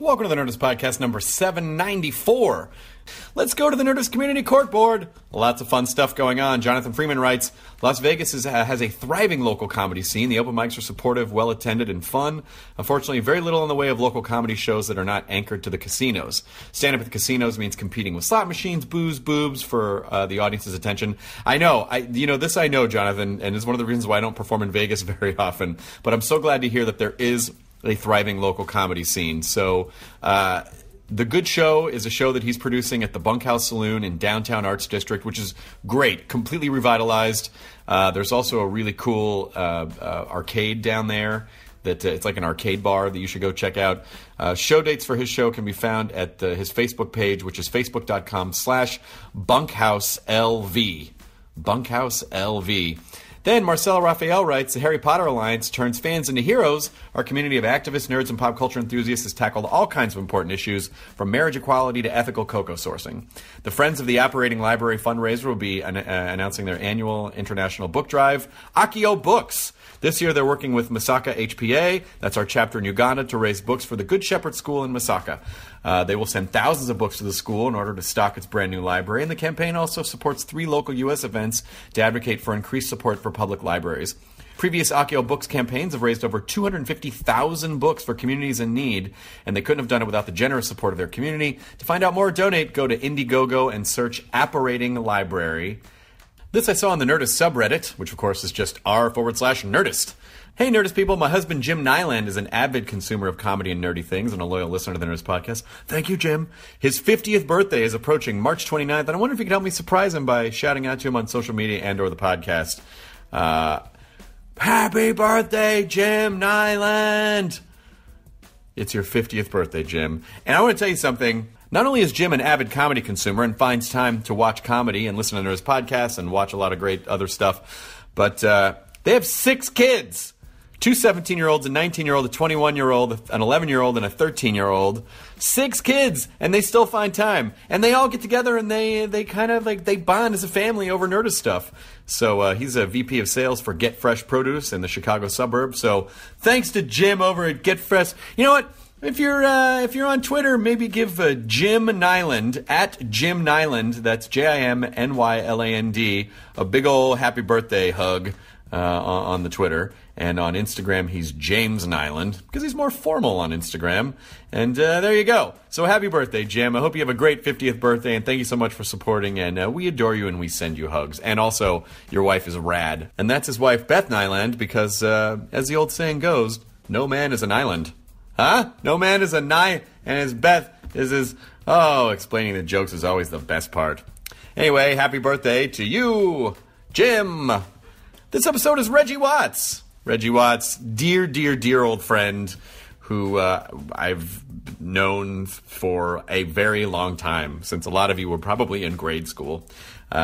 Welcome to the Nerdist Podcast number 794. Let's go to the Nerdist Community Court Board. Lots of fun stuff going on. Jonathan Freeman writes, Las Vegas has a thriving local comedy scene. The open mics are supportive, well-attended, and fun. Unfortunately, very little in the way of local comedy shows that are not anchored to the casinos. Stand-up at the casinos means competing with slot machines, booze, boobs for the audience's attention. I know, this I know, Jonathan, and it's one of the reasons why I don't perform in Vegas very often. But I'm so glad to hear that there is a thriving local comedy scene. So, The Good Show is a show that he's producing at the Bunkhouse Saloon in downtown Arts District, which is great, completely revitalized. There's also a really cool arcade down there that it's like an arcade bar that you should go check out. Show dates for his show can be found at his Facebook page, which is facebook.com/bunkhouselv. BunkhouseLV. Then Marcelo Raphael writes, the Harry Potter Alliance turns fans into heroes. Our community of activists, nerds, and pop culture enthusiasts has tackled all kinds of important issues, from marriage equality to ethical cocoa sourcing. The Friends of the Operating Library fundraiser will be announcing their annual international book drive, Accio Books. This year they're working with Masaka HPA, that's our chapter in Uganda, to raise books for the Good Shepherd School in Masaka. They will send thousands of books to the school in order to stock its brand new library, and the campaign also supports 3 local U.S. events to advocate for increased support for public libraries. Previous Accio Books campaigns have raised over 250,000 books for communities in need, and they couldn't have done it without the generous support of their community. To find out more or donate, go to Indiegogo and search Apparating Library. This I saw on the Nerdist subreddit, which of course is just r/Nerdist. Hey, Nerdist people, my husband Jim Nyland is an avid consumer of comedy and nerdy things and a loyal listener to the Nerdist Podcast. Thank you, Jim. His 50th birthday is approaching March 29th, and I wonder if you could help me surprise him by shouting out to him on social media and or the podcast. Happy birthday, Jim Nyland! It's your 50th birthday, Jim. And I want to tell you something. Not only is Jim an avid comedy consumer and finds time to watch comedy and listen to Nerdist podcasts and watch a lot of great other stuff, but they have 6 kids. 2 17-year-olds, a 19-year-old, a 21-year-old, an 11-year-old, and a 13-year-old. 6 kids, and they still find time. And they all get together, and they kind of like, they bond as a family over Nerdist stuff. So he's a VP of sales for Get Fresh Produce in the Chicago suburbs. So thanks to Jim over at Get Fresh. You know what? If you're on Twitter, maybe give Jim Nyland, at Jim Nyland, that's JIMNYLAND, a big ol' happy birthday hug on the Twitter. And on Instagram, he's James Nyland, because he's more formal on Instagram. And there you go. So happy birthday, Jim. I hope you have a great 50th birthday, and thank you so much for supporting. And we adore you, and we send you hugs. And also, your wife is rad. And that's his wife, Beth Nyland, because as the old saying goes, no man is an island. Huh? No man is a and his Beth is his... Oh, explaining the jokes is always the best part. Anyway, happy birthday to you, Jim. This episode is Reggie Watts. Reggie Watts, dear old friend who I've known for a very long time, since a lot of you were probably in grade school.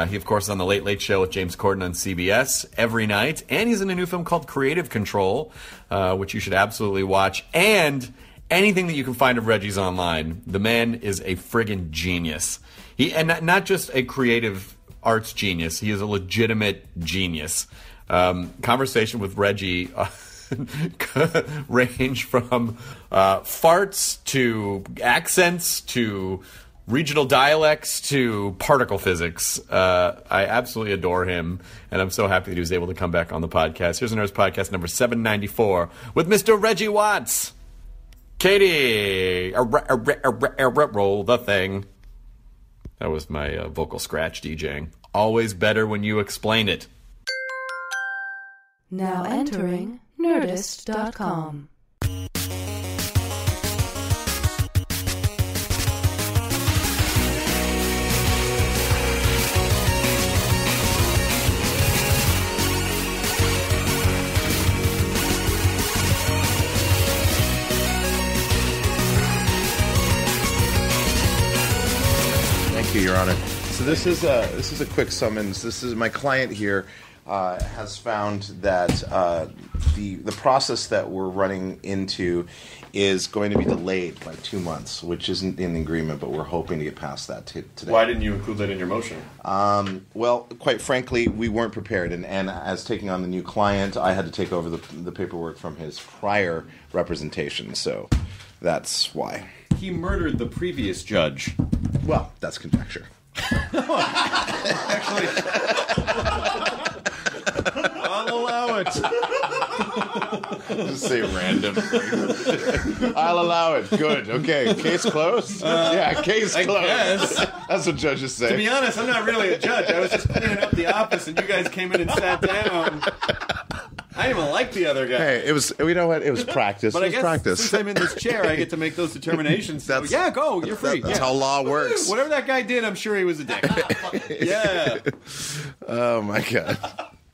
He, of course, is on The Late Late Show with James Corden on CBS every night, and he's in a new film called Creative Control, which you should absolutely watch, and anything that you can find of Reggie's online. The man is a friggin' genius. And not just a creative arts genius, he is a legitimate genius. Conversation with Reggie range from farts to accents to regional dialects to particle physics. I absolutely adore him, and I'm so happy that he was able to come back on the podcast. Here's the Nerdist Podcast number 794 with Mr. Reggie Watts. Katie, roll the thing. That was my vocal scratch DJing. Always better when you explain it. Now entering Nerdist.com. Thank you, Your Honor. So this is a quick summons. This is my client here. Has found that the process that we're running into is going to be delayed by 2 months, which isn't in the agreement, but we're hoping to get past that today. Why didn't you include that in your motion? Well, quite frankly, we weren't prepared, and as taking on the new client, I had to take over the paperwork from his prior representation, so that's why. he murdered the previous judge. Well, that's conjecture. Actually, I'll allow it. Just say random things. I'll allow it. Good. Okay. Case closed? Case closed. Guess. That's what judges say. To be honest, I'm not really a judge. I was just cleaning up the office, and you guys came in and sat down. I didn't even like the other guy. Hey, it was. You know what? It was practice. But it I was guess practice. since I'm in this chair, I get to make those determinations. So, yeah, go. You're free. That's how law works. Whatever that guy did, I'm sure he was a dick. Yeah. Oh my god.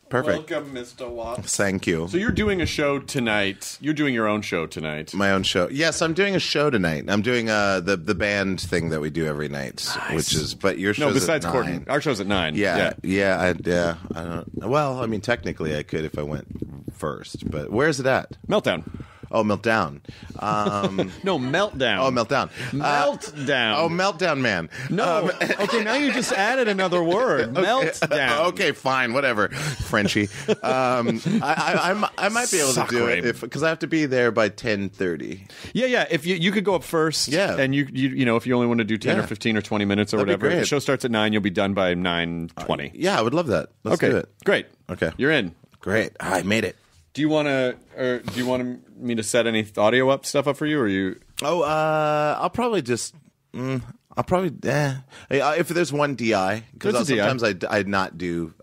Perfect. Welcome, Mr. Watts. Thank you. So you're doing a show tonight. You're doing your own show tonight. My own show. Yes, I'm doing a show tonight. I'm doing the band thing that we do every night, which is. But your show's besides at 9. Corden, our show's at 9. Yeah. I don't. Well, I mean, technically, I could if I went first. But where's it at? Meltdown. Oh, Meltdown. No, Meltdown. Oh, Meltdown. Meltdown. Meltdown Man. No. Okay, now you just added another word. Meltdown. Okay, fine, whatever. Frenchie. I might be able to do it because I have to be there by 10:30. Yeah. If you could go up first. Yeah. And you know if you only want to do 10 or 15 or 20 minutes or That'd be whatever. great. The show starts at 9. You'll be done by 9:20. Yeah, I would love that. Let's do it. Great. Okay. You're in. Great. I made it. Do you want me to set any audio stuff up for you, or you? Oh, I'll probably just. If there's one DI, because sometimes I not do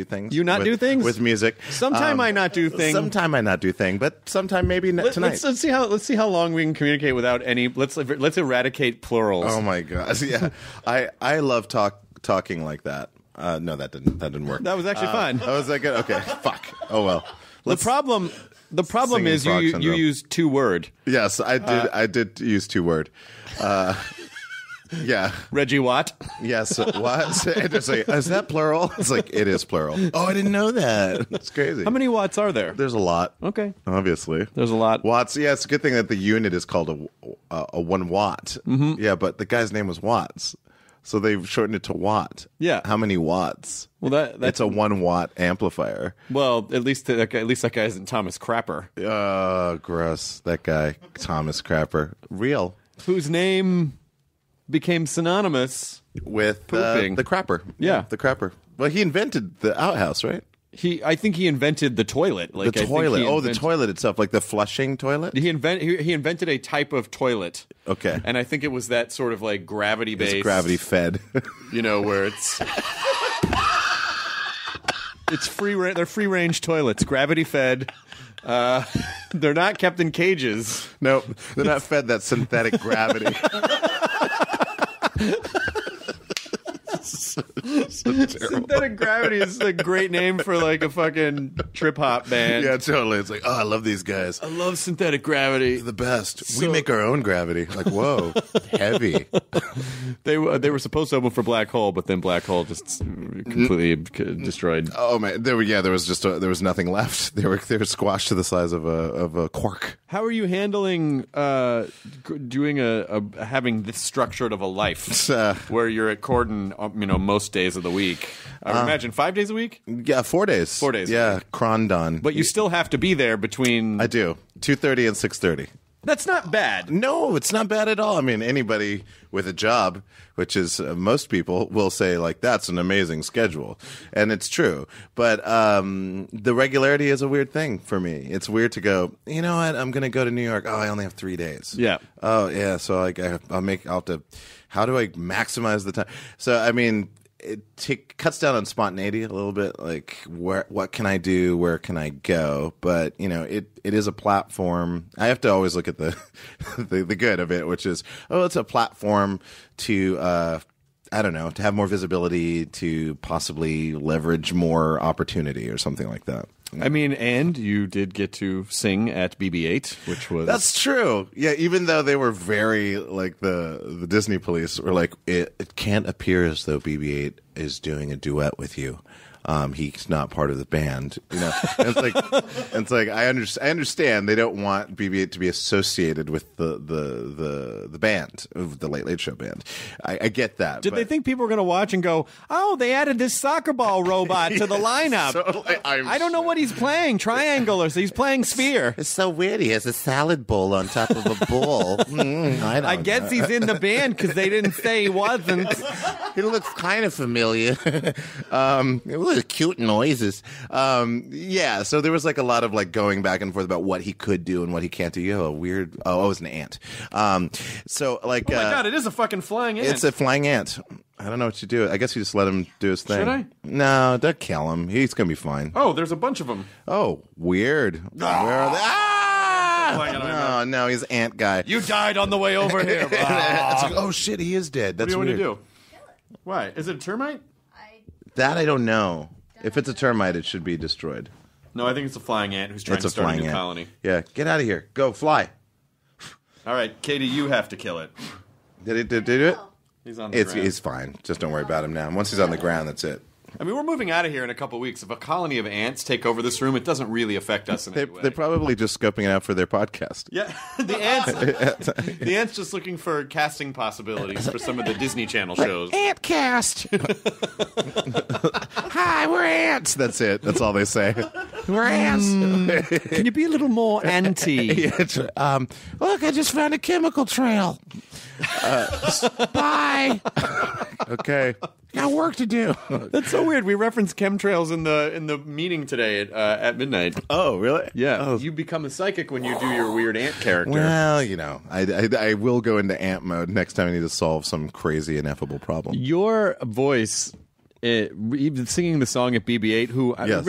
things. You not do things with music. Sometime I not do things. Sometime I not do thing, but sometime maybe tonight. Let's see how long we can communicate without any. Let's eradicate plurals. Oh my gosh! Yeah, I love talking like that. No, that didn't work. That was actually fun. Oh, was that good? Okay, fuck. Oh well. The problem is you use 2 word. Yes, I did. I did use 2 word. Yeah. Reggie Watt. Yes. What? Is that plural? It's like, it is plural. Oh, I didn't know that. That's crazy. How many watts are there? There's a lot. Okay. Obviously. There's a lot. Watts. Yeah, it's a good thing that the unit is called a 1 watt. Mm-hmm. Yeah, but the guy's name was Watts. So they've shortened it to watt. Yeah. How many watts? Well, that's a 1 watt amplifier. Well, at least that guy isn't Thomas Crapper. Gross. That guy, Thomas Crapper. Real. Whose name became synonymous with pooping. The crapper. Yeah. The crapper. Well, he invented the outhouse, right? I think he invented the toilet. The toilet. The toilet itself, like the flushing toilet? He invented a type of toilet. Okay. And I think it was that sort of like gravity-based. It's gravity-fed. Where it's... It's they're free-range toilets, gravity-fed. They're not kept in cages. Nope. They're not fed that synthetic gravity. So Synthetic Gravity is a great name for like a fucking trip hop band. Yeah, totally. It's like, oh, I love these guys. I love Synthetic Gravity. They're the best. We make our own gravity. Like, whoa, heavy. They were supposed to open for Black Hole, but then Black Hole just completely destroyed. Oh man, there was nothing left. They were squashed to the size of a quark. How are you handling doing having this structured of a life where you're at Corden, most days of the week? I would imagine 5 days a week. Yeah, 4 days. 4 days. Yeah, Crondon. But you still have to be there between. I do 2:30 and 6:30. That's not bad. No, it's not bad at all. I mean, anybody with a job, which is most people, will say, like, that's an amazing schedule. And it's true. But the regularity is a weird thing for me. It's weird to go, you know what, I'm going to go to New York. Oh, I only have 3 days. Yeah. Oh, yeah. So I'll have to, how do I maximize the time? So, I mean, it cuts down on spontaneity a little bit. Like, what can I do? Where can I go? But it is a platform. I have to always look at the the good of it, which is, it's a platform to I don't know, to have more visibility, to possibly leverage more opportunity or something like that. I mean, and you did get to sing at BB-8, which was... That's true. Yeah, even though they were very, like, the Disney police were like, it can't appear as though BB-8 is doing a duet with you. he's not part of the band. You know, and it's like I understand they don't want BB-8 to be associated with the band, of the Late Late Show band. I get that. Did they think people were going to watch and go, oh, they added this soccer ball robot to the lineup? Totally, I don't know what he's playing, triangle, or he's playing sphere. It's so weird. He has a salad bowl on top of a bowl. I guess he's in the band because they didn't say he wasn't. He looks kind of familiar. Cute noises. Yeah, so there was like a lot of like going back and forth about what he could do and what he can't do. You know, a weird. Oh, it was an ant. So like, oh my god, it is a fucking flying ant. It's a flying ant. I don't know what you do. I guess you just let him do his thing. Should I? No, don't kill him. He's gonna be fine. Oh, there's a bunch of them. Oh, weird. Where are they? No, he's ant guy. You died on the way over here. It's like, oh shit, he is dead. That's what do you weird. want to do? Why? Is it a termite? That I don't know. If it's a termite, it should be destroyed. No, I think it's a flying ant who's trying to start a new colony. Yeah, get out of here. Go, fly. All right, Katie, you have to kill it. Did it do it? He's on the ground. He's fine. Just don't worry about him now. Once he's on the ground, that's it. I mean, we're moving out of here in a couple of weeks. If a colony of ants take over this room, it doesn't really affect us in any way. They're probably just scoping it out for their podcast. Yeah, the ants just looking for casting possibilities for some of the Disney Channel shows. Ant cast. Hi, we're ants. That's it. That's all they say. We're ants. Can you be a little more anti? Look, I just found a chemical trail. Bye. Okay. Got work to do. That's so weird. We referenced chemtrails in the meeting today at midnight. Oh, really? Yeah. Oh. You become a psychic when you do your weird ant character. Well, you know, I will go into ant mode next time I need to solve some crazy ineffable problem. Your voice, even singing the song at BB-8, who yes.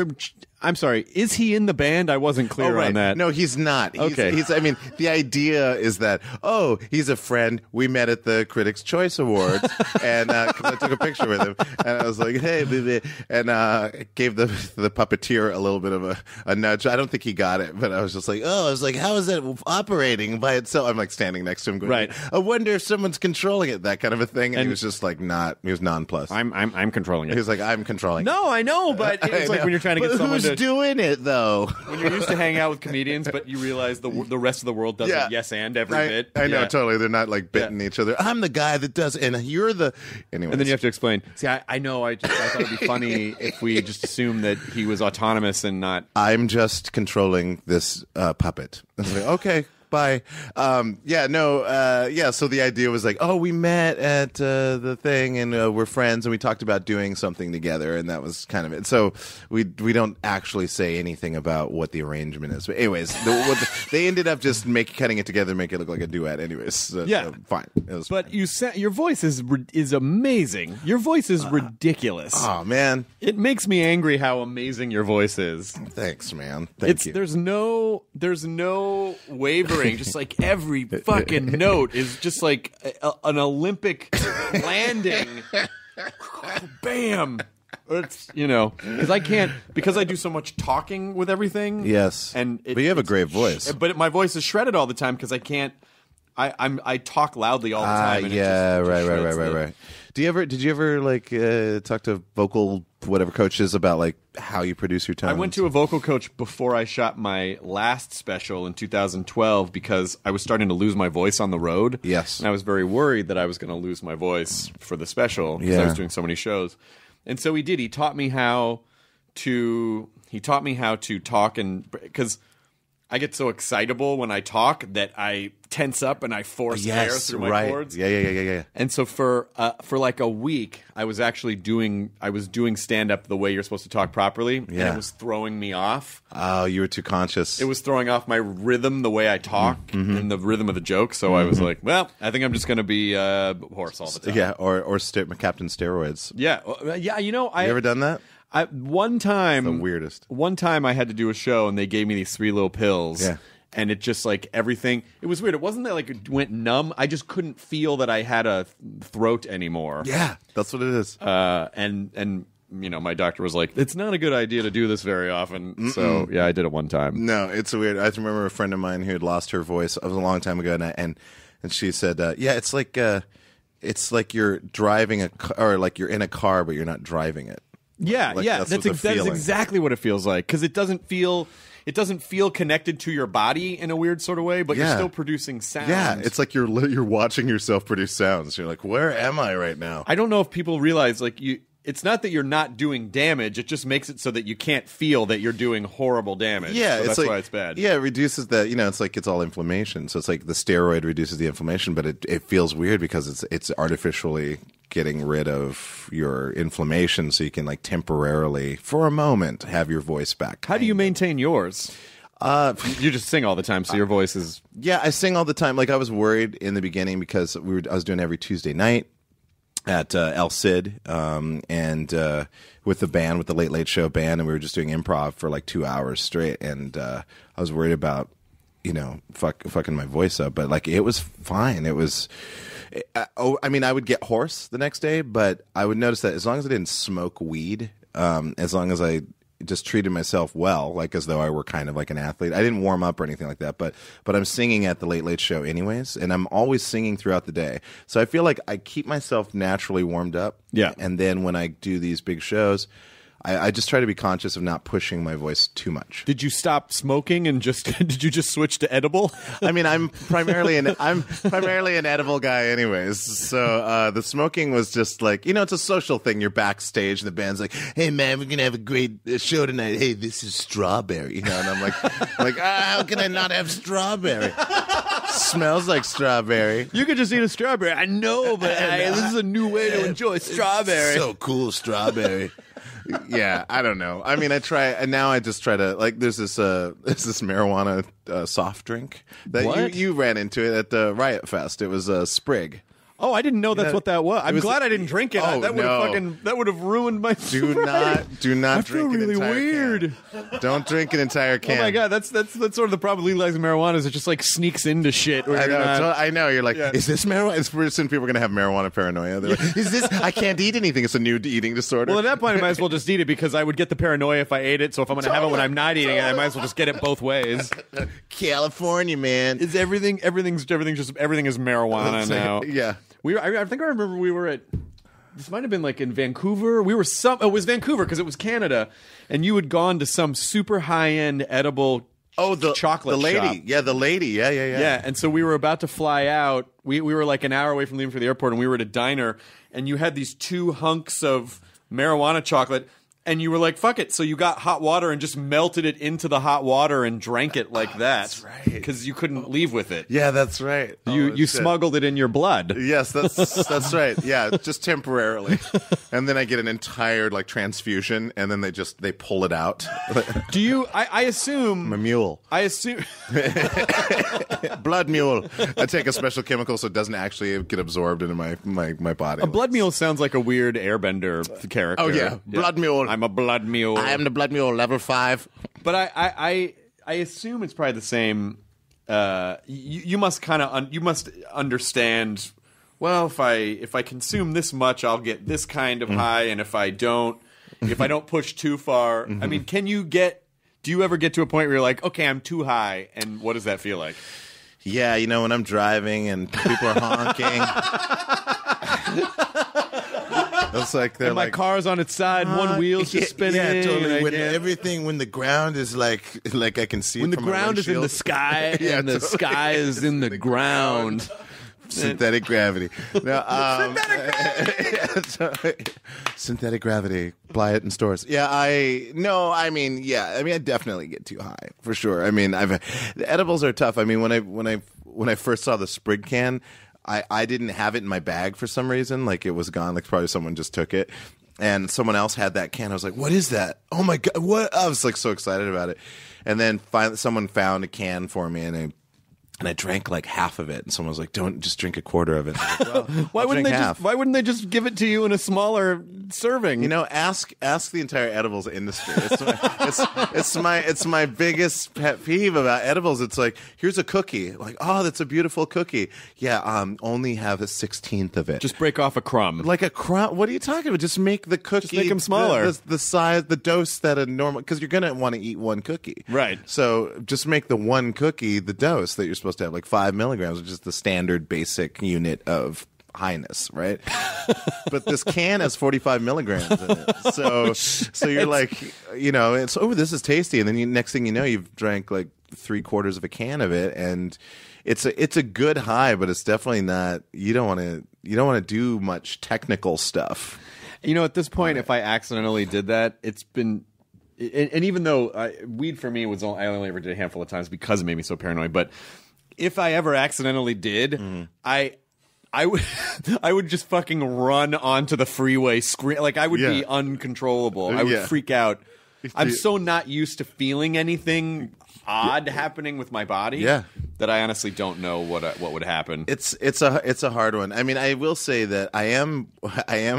I'm sorry, is he in the band? I wasn't clear on that. No, he's not. Okay. I mean, the idea is that, he's a friend. We met at the Critics' Choice Awards, and 'cause I took a picture with him, and I was like, hey, baby, and gave the puppeteer a little bit of a nudge. I don't think he got it, but I was just like, how is that operating by itself? I'm like standing next to him going, right. I wonder if someone's controlling it, that kind of a thing. And he was just like he was nonplussed. I'm controlling it. He was like, I'm controlling it. No, I know, but it's like when you're trying to get someone to... doing it though. When you're used to hanging out with comedians, but you realize the rest of the world doesn't yes and every bit. I know, totally. They're not like bitting each other. I'm the guy that does, and you're the. Anyways. And then you have to explain. See, I know. I thought it'd be funny if we just assumed that he was autonomous and not. I'm just controlling this puppet. I was like, okay. Bye. So the idea was like, we met at the thing, and we're friends, and we talked about doing something together, and that was kind of it. So we don't actually say anything about what the arrangement is. But anyways, they ended up just cutting it together, make it look like a duet. Anyways, so fine. It was. But fine. Your voice is amazing. Your voice is ridiculous. Oh man, it makes me angry how amazing your voice is. Thanks, man. Thank you. There's no wavering. Just like every fucking note is just like an Olympic landing. Bam. It's because I do so much talking with everything. Yes, but you have a great voice. But my voice is shredded all the time because I can't. I talk loudly all the time. And right. Did you ever like talk to vocal whatever coaches about like how you produce your tones? I went to a vocal coach before I shot my last special in 2012 because I was starting to lose my voice on the road. Yes, and I was very worried that I was going to lose my voice for the special because I was doing so many shows. And so he did. He taught me how to talk, and because I get so excitable when I talk that I tense up and I force air through my cords. Yeah. And so for like a week, I was doing stand up the way you're supposed to talk properly, and it was throwing me off. Oh, you were too conscious. It was throwing off my rhythm, the way I talk, and the rhythm of the joke. So I was like, well, I think I'm just going to be hoarse all the time. Yeah, or Captain Steroids. Yeah. You ever done that? One time, the weirdest. One time I had to do a show and they gave me these 3 little pills. Yeah. And it just like everything. It was weird. It wasn't that like it went numb. I just couldn't feel that I had a throat anymore. Yeah, that's what it is. And my doctor was like, it's not a good idea to do this very often. Mm-mm. So I did it one time. No, it's weird. I remember a friend of mine who had lost her voice. It was a long time ago, and she said, it's like you're driving a car, or like you're in a car but you're not driving it. Yeah, that's exactly what it feels like, because it doesn't feel connected to your body in a weird sort of way, but you're still producing sound. Yeah, it's like you're watching yourself produce sounds. You're like, where am I right now? I don't know if people realize, like, it's not that you're not doing damage. It just makes it so that you can't feel that you're doing horrible damage. Yeah, so that's why it's bad. Yeah, it reduces that. It's like it's all inflammation. So it's like the steroid reduces the inflammation, but it feels weird because it's artificially getting rid of your inflammation, so you can like temporarily, for a moment, have your voice back. How do you maintain yours? You just sing all the time, so your voice is. Yeah, I sing all the time. Like I was worried in the beginning because I was doing every Tuesday night at El Cid, and with the band, with the Late Late Show band, and we were just doing improv for like 2 hours straight, and I was worried about, fucking my voice up, but like it was fine. It was, I would get hoarse the next day, but I would notice that as long as I didn't smoke weed, as long as I just treated myself well, like as though I were kind of like an athlete. I didn't warm up or anything like that, but I'm singing at the Late Late Show anyways, and I'm always singing throughout the day. So I feel like I keep myself naturally warmed up. Yeah. And then when I do these big shows, I just try to be conscious of not pushing my voice too much. Did you stop smoking and did you just switch to edible? I mean, I'm primarily an edible guy anyways. So the smoking was just like, it's a social thing. You're backstage and the band's like, hey man, we're going to have a great show tonight. Hey, this is strawberry, and I'm like, how can I not have strawberry? Smells like strawberry. You could just eat a strawberry. I know, but this is a new way to enjoy strawberry. So cool, strawberry. Yeah, I don't know. I mean, I try, and now I just try to, like, there's this marijuana soft drink that you ran into it at the Riot Fest. It was Sprig. Oh, I didn't know that's what that was. I'm glad I didn't drink it. Oh, that would have ruined my sobriety. Do not drink an really entire weird. Can. Don't drink an entire can. Oh my god, that's sort of the problem with legalizing marijuana, is it just like sneaks into shit. I know. You're like, is this marijuana? It's pretty soon people are gonna have marijuana paranoia. They're like, is this? I can't eat anything. It's a new eating disorder. Well, at that point, I might as well just eat it, because I would get the paranoia if I ate it. So if I'm gonna have it when I'm not eating it, I might as well just get it both ways. California, man. Is everything is marijuana now? Yeah. I think I remember we were at, this might have been like in Vancouver. It was Vancouver because it was Canada, and you had gone to some super high-end edible chocolate the lady. shop. Yeah, the lady. Yeah. Yeah, and so we were about to fly out. We were like an hour away from leaving for the airport, and we were at a diner, and you had these 2 hunks of marijuana chocolate, and you were like, fuck it. So you got hot water and just melted it into the hot water and drank it like that. That's right. Because you couldn't leave with it. Yeah, that's right. You smuggled it in your blood. Yes, that's right. Yeah, just temporarily. And then I get an entire like transfusion, and then they pull it out. Do you? I assume. I'm a mule. I assume. Blood mule. I take a special chemical so it doesn't actually get absorbed into my body. A blood mule sounds like a weird Airbender character. Oh yeah, blood mule. I'm a blood mule. I am the blood mule, level 5. But I assume it's probably the same. You must you must understand. Well, if I consume this much, I'll get this kind of high, and if I don't push too far, I mean, do you ever get to a point where you're like, okay, I'm too high, and what does that feel like? Yeah, when I'm driving and people are honking. It's like they're my car's on its side, one wheel's just spinning. Yeah, totally. When the ground is like I can see when it the from ground is in the sky, yeah, and the totally. sky is in the ground. Synthetic gravity. No, synthetic gravity. Buy it in stores. Yeah, I definitely get too high for sure. I mean, the edibles are tough. I mean, when I first saw the Sprig can, I didn't have it in my bag for some reason. Like it was gone. Like probably someone just took it, and someone else had that can. I was like, "What is that? Oh my god! What?" I was like so excited about it, and then finally someone found a can for me, and I drank like half of it, and someone was like, "Don't just drink a quarter of it." Like, well, why wouldn't they just give it to you in a smaller serving? Ask the entire edibles industry. It's my biggest pet peeve about edibles. It's like, here's a cookie. Like, oh, that's a beautiful cookie. Yeah, only have a 16th of it. Just break off a crumb. Like a crumb? What are you talking about? Just make the cookie. Just make them smaller. The size, the dose that a normal, because you're gonna want to eat one cookie, right? So just make the one cookie the dose that you're supposed to have, like 5 milligrams, which is the standard basic unit of highness, right? But this can has 45 milligrams in it. So you're like, it's, this is tasty. And then next thing you know, you've drank like 3/4 of a can of it. And it's a good high, but it's definitely not, you don't want to do much technical stuff. At this point, if I accidentally did that, it's been, and even though weed for me was I only ever did a handful of times because it made me so paranoid. But if I ever accidentally did, I would just fucking run onto the freeway, scream, like I would be uncontrollable. I would freak out. I'm so not used to feeling anything odd happening with my body that I honestly don't know what would happen. It's a hard one. I mean, I will say that I am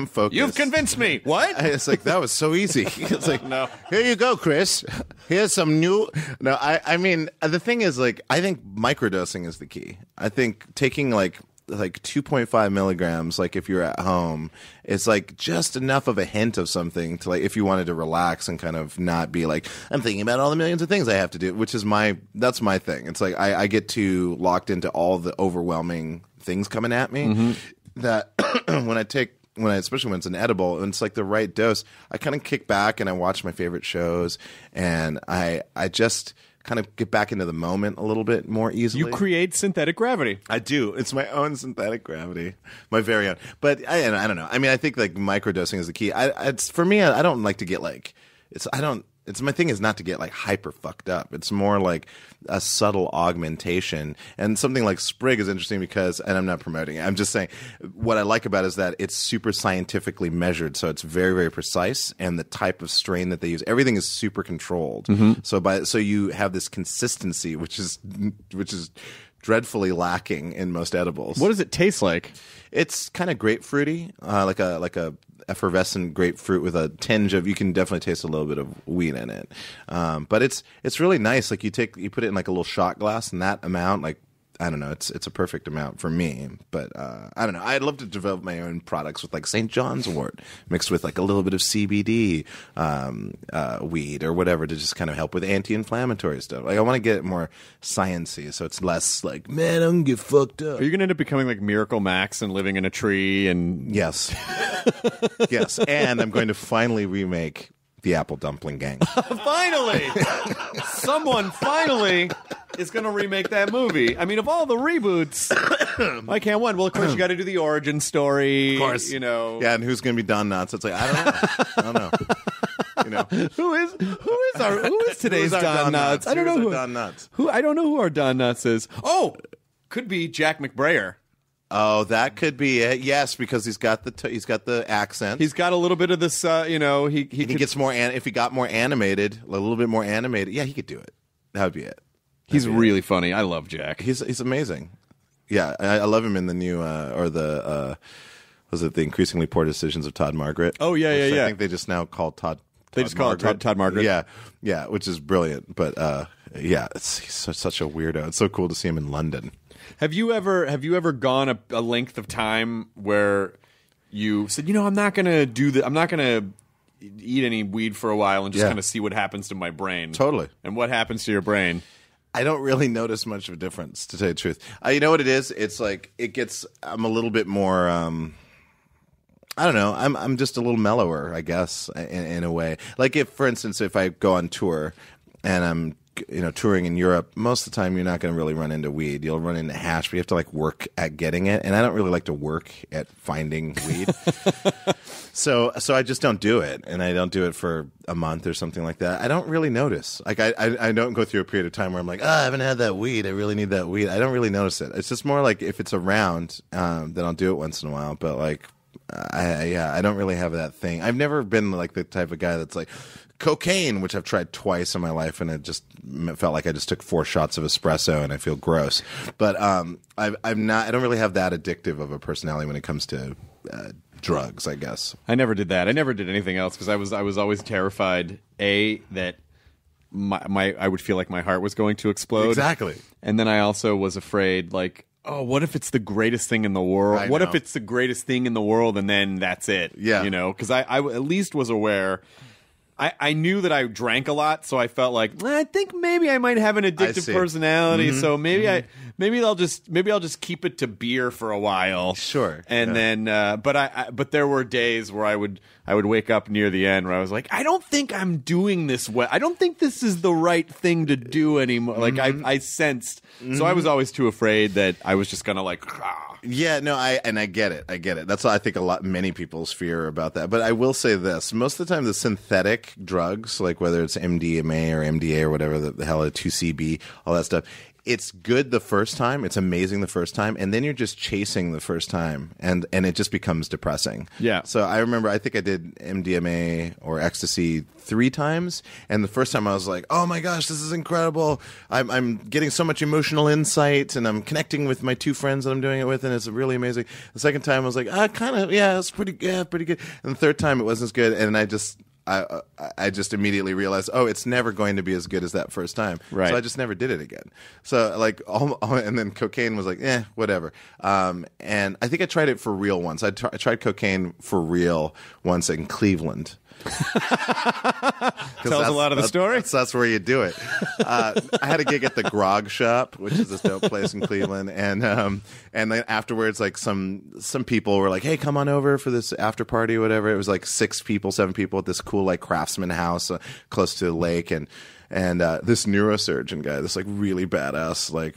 focused. You've convinced me. What? It's like that was so easy. It's like, no. Here you go, Chris. Here's some new. No, I mean, the thing is, like, I think microdosing is the key. I think taking like 2.5 milligrams, like if you're at home, it's like just enough of a hint of something to, like, if you wanted to relax and kind of not be like, I'm thinking about all the millions of things I have to do, which is that's my thing. It's like I get too locked into all the overwhelming things coming at me that especially when it's an edible and it's like the right dose, I kind of kick back and I watch my favorite shows and I just kind of get back into the moment a little bit more easily. You create synthetic gravity. I do. It's my own synthetic gravity, my very own. But I don't know. I mean, I think like microdosing is the key. It's for me. I don't like to get like It's my thing is not to get like hyper fucked up. It's more like a subtle augmentation. And something like Sprig is interesting because, and I'm not promoting it, I'm just saying what I like about it is that it's super scientifically measured. So it's very, very precise. And the type of strain that they use, everything is super controlled. So you have this consistency, which is dreadfully lacking in most edibles. What does it taste like? It's kind of grapefruity, like a effervescent grapefruit with a tinge of, you can definitely taste a little bit of weed in it. But it's really nice. Like you put it in like a little shot glass, and that amount, like, I don't know, it's a perfect amount for me. But I don't know. I'd love to develop my own products with like St. John's wort mixed with like a little bit of CBD weed or whatever to just kind of help with anti-inflammatory stuff. Like I want to get it more sciencey, so it's less like, man, I'm gonna get fucked up. Are you gonna end up becoming like Miracle Max and living in a tree? And yes, yes, and I'm going to finally remake the Apple Dumpling Gang. Finally, someone finally is going to remake that movie. I mean, of all the reboots, I can't win. Well, of course, you got to do the origin story. Of course, Yeah, and who's going to be Don Knotts? It's like I don't know. Who is today's Don Knotts? I don't know who Don Knotts. I don't know who our Don Knotts is. Oh, could be Jack McBrayer. Oh, that could be it. Yes, because he's got the accent. He's got a little bit of this. He gets more. If he got more animated, a little bit more animated, yeah, he could do it. That would be it. He's really funny. I love Jack. He's amazing. Yeah, I love him in the new was it the Increasingly Poor Decisions of Todd Margaret? Oh yeah. I think they just now call Todd. They just call it Todd Margaret. Yeah, which is brilliant. But he's such a weirdo. It's so cool to see him in London. Have you ever gone a length of time where you said, I'm not gonna do that. I'm not gonna eat any weed for a while and just kind of see what happens to my brain. Totally. And what happens to your brain? I don't really notice much of a difference, to tell you the truth. You know what it is? It's like I'm a little bit more. I don't know. I'm just a little mellower, I guess, in a way. Like for instance, if I go on tour and I'm touring in Europe, most of the time you're not going to really run into weed. You'll run into hash, but you have to like work at getting it. And I don't really like to work at finding weed. So I just don't do it. And I don't do it for a month or something like that. I don't really notice. Like I don't go through a period of time where I'm like, I haven't had that weed. I really need that weed. I don't really notice it. It's just more like if it's around, then I'll do it once in a while. But like, I don't really have that thing. I've never been like the type of guy that's like, cocaine, which I've tried twice in my life, and it just felt like I just took 4 shots of espresso and I feel gross. But I'm not. I don't really have that addictive of a personality when it comes to drugs, I guess. I never did that. I never did anything else because I was always terrified. That I would feel like my heart was going to explode. Exactly. And then I also was afraid, like, oh, what if it's the greatest thing in the world? What if it's the greatest thing in the world and then that's it? Yeah. Because I at least was aware I knew that I drank a lot, so I felt like I think maybe I might have an addictive personality. So maybe I'll just keep it to beer for a while. Sure. And then, but there were days where I would wake up near the end where I was like, I don't think I'm doing this well. I don't think this is the right thing to do anymore. Like I sensed. So I was always too afraid that I was just gonna like. Yeah, no, I get it. That's I think many people's fear about that. But I will say this: most of the time, the synthetic drugs, like whether it's MDMA or MDA or whatever the hell, 2CB, all that stuff. It's good the first time. It's amazing the first time. And then you're just chasing the first time. And it just becomes depressing. Yeah. So I remember, I think I did MDMA or ecstasy 3 times. And the first time I was like, oh my gosh, this is incredible. I'm getting so much emotional insight and I'm connecting with my 2 friends that I'm doing it with. And it's really amazing. The second time I was like, it's pretty good. And the third time it wasn't as good. And I just immediately realized, it's never going to be as good as that first time. Right. So I just never did it again. So and then cocaine was like, whatever. And I think I tried it for real once. I tried cocaine for real once in Cleveland. Tells a lot of the story. That's where you do it. I had a gig at the Grog Shop, which is this dope place in Cleveland, and then afterwards, like some people were like, "Hey, come on over for this after party, or whatever." It was like 7 people at this cool like craftsman house close to the lake, and this neurosurgeon guy, this like really badass, like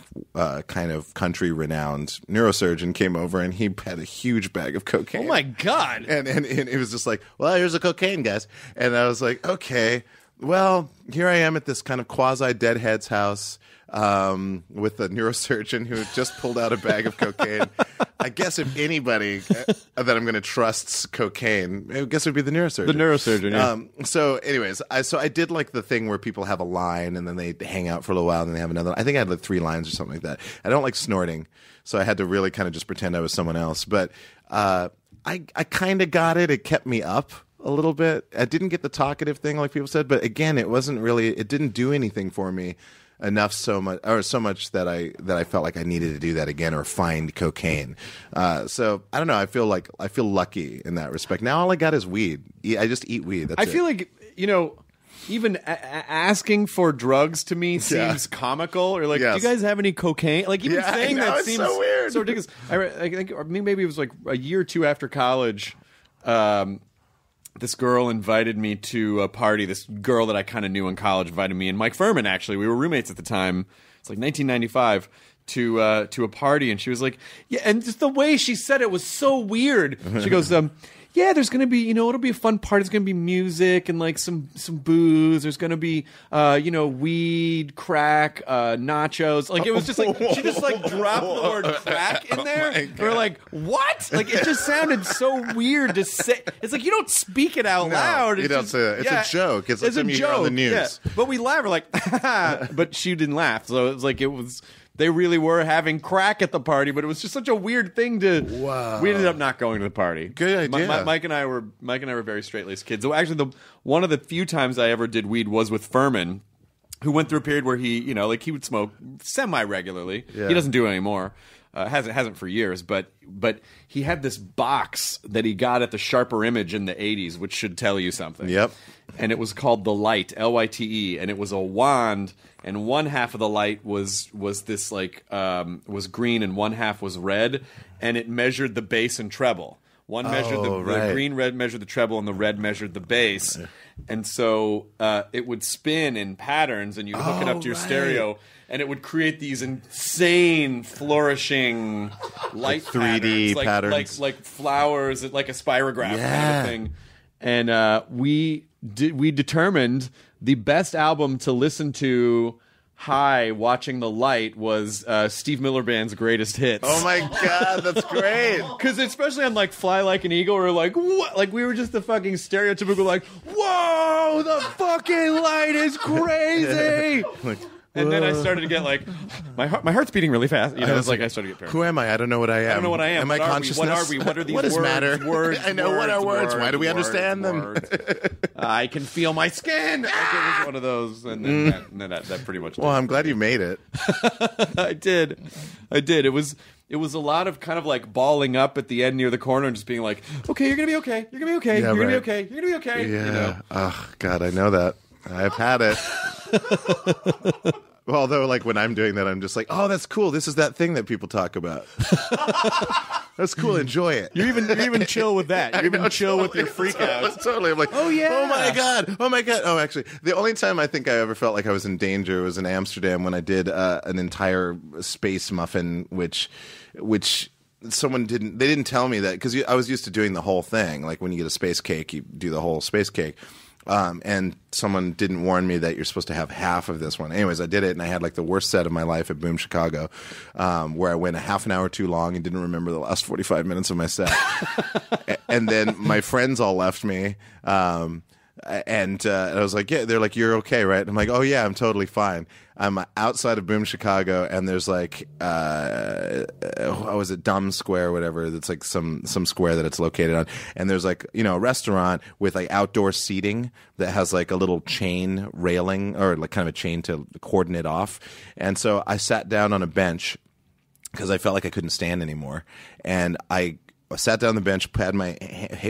kind of country renowned neurosurgeon came over and he had a huge bag of cocaine. Oh my God. And it was just like, well, here's the cocaine, guys. And I was like, okay, well, here I am at this kind of quasi deadhead's house with a neurosurgeon who just pulled out a bag of cocaine. I guess if anybody that I'm going to trust's cocaine, I guess it would be the neurosurgeon. The neurosurgeon, yeah. So anyways, I did like the thing where people have a line and then they hang out for a little while and then they have another. I think I had like 3 lines or something like that. I don't like snorting, so I had to really kind of just pretend I was someone else. But I kind of got it. It kept me up a little bit. I didn't get the talkative thing like people said, but again, it didn't do anything for me enough so much that I felt like I needed to do that again or find cocaine. So I don't know. I feel lucky in that respect. Now all I got is weed. I just eat weed. That's I feel like, even asking for drugs to me seems comical. Or like, do you guys have any cocaine? Like even saying that seems so weird. So ridiculous. I think, or maybe it was like a year or 2 after college. This girl invited me to a party. This girl that I kind of knew in college invited me and Mike Furman, actually. We were roommates at the time. It's like 1995. To a party, and she was like, yeah, and just the way she said it was so weird. She goes, yeah, there's gonna be, it'll be a fun party. There's gonna be music and like some booze. There's gonna be, weed, crack, nachos. Like it was just like she just like dropped the word crack in there. And we're like, what? Like it just sounded so weird to say. It's like you don't speak it out loud. You don't say that. It's a joke. It's like something you hear on the news. Yeah. But we laugh. We're like, but she didn't laugh. So it was like they really were having crack at the party, but it was just such a weird thing to. Wow. We ended up not going to the party. Good idea. Mike and I were very straight-laced kids. So actually, one of the few times I ever did weed was with Furman, who went through a period where he, he would smoke semi-regularly. Yeah. He doesn't do it anymore. Hasn't for years, but he had this box that he got at the Sharper Image in the 80s, which should tell you something. Yep. And it was called the Light, Lyte, and it was a wand, and one half of the light was this like was green and one half was red, and it measured the bass and treble. One measured the green red measured the treble, and the red measured the bass. And so it would spin in patterns, and you hook it up to your stereo, and it would create these insane, flourishing light 3D patterns. like flowers, like a spirograph kind of thing. And we determined the best album to listen to high watching the light was Steve Miller Band's Greatest Hits. Oh my God, that's great. Because especially on like Fly Like an Eagle, we're like, what? Like we were just the fucking stereotypical like, whoa, the fucking light is crazy. And then I started to get like, my heart's beating really fast. It's like I started to get paranoid. Who am I? I don't know what I am. I don't know what I am. Am I consciousness? What are we? What are these what words? What does matter? Words, I know what are words. Why do we understand them? I can feel my skin. Like it was one of those. And then that pretty much did. Well, I'm glad you made it. I did. It was It was a lot of kind of like balling up at the end near the corner and just being like, okay, you're going to be okay. You're going to be okay. You're going to be okay. You're going to be okay. Yeah. You know? Oh, God, I know that. I've had it. Well, although, like, when I'm doing that, I'm just like, oh, that's cool. This is that thing that people talk about. That's cool. Enjoy it. You're even chill with that. You're even chill with your freak outs. Totally. I'm like, oh, yeah. Oh, my God. Oh, my God. Oh, actually, the only time I think I ever felt like I was in danger was in Amsterdam when I did an entire space muffin, which someone didn't tell me that, because I was used to doing the whole thing. Like, when you get a space cake, you do the whole space cake. And someone didn't warn me that you're supposed to have half of this one. Anyways, I did it, and I had like the worst set of my life at Boom Chicago, where I went a half an hour too long and didn't remember the last 45 minutes of my set. And then my friends all left me, and I was like, yeah, they're like, you're okay, right? And I'm like, oh yeah, I'm totally fine. I'm outside of Boom Chicago, and there's like, what was it, Dumb Square or whatever, that's like some square that it's located on, and there's like, you know, a restaurant with like outdoor seating that has like a little chain railing, or like kind of a chain to cordon it off. And so I sat down on a bench because I felt like I couldn't stand anymore, and I sat down on the bench, had my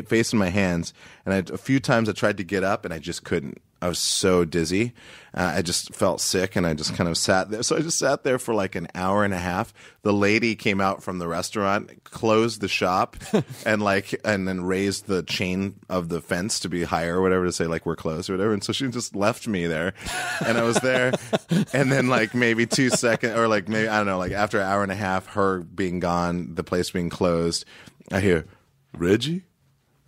face in my hands, and a few times I tried to get up, and I just couldn't. I was so dizzy. I just felt sick, and I just kind of sat there. So I just sat there for like an hour and a half. The lady came out from the restaurant, closed the shop, and then raised the chain of the fence to be higher or whatever, to say like we're closed or whatever. And so she just left me there, and I was there. And then like maybe 2 seconds, or like maybe, I don't know, like after an hour and a half, her being gone, the place being closed, I hear, Reggie?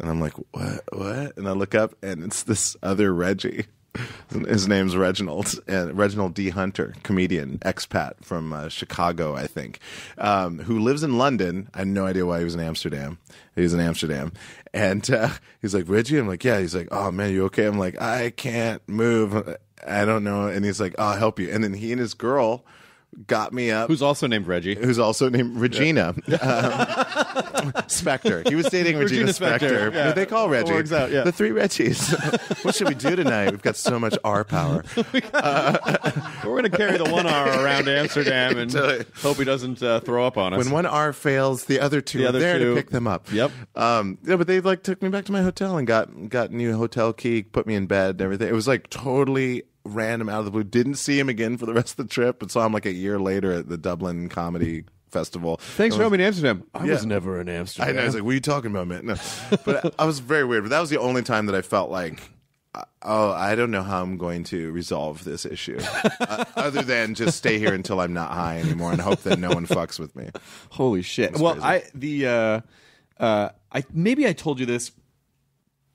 And I'm like, what? And I look up, and it's this other Reggie. His name's Reginald, and Reginald D. Hunter, comedian, expat from Chicago, I think, who lives in London. I had no idea why he was in Amsterdam. He was in Amsterdam. And he's like, Reggie? I'm like, yeah. He's like, oh, man, you okay? I'm like, I can't move. I don't know. And he's like, I'll help you. And then he and his girl got me up. Who's also named Reggie. Who's also named Regina. Spector. He was dating Regina Spector. Yeah. Who they call Reggie. Works out, yeah. The three Reggies. What should we do tonight? We've got so much R power. We're going to carry the one R around Amsterdam and hope he doesn't throw up on us. When one R fails, the other two are there to pick them up. Yep. Yeah, but they like took me back to my hotel and got new hotel key, put me in bed and everything. It was like totally random, out of the blue. Didn't see him again for the rest of the trip, but saw him like a year later at the Dublin Comedy Festival. Thanks for having me in Amsterdam. I was never in Amsterdam. I know. I was like, what are you talking about, man? No. But I was very weird. But that was the only time that I felt like, oh, I don't know how I'm going to resolve this issue, other than just stay here until I'm not high anymore and hope that no one fucks with me. Holy shit! Well, crazy. Maybe I told you this,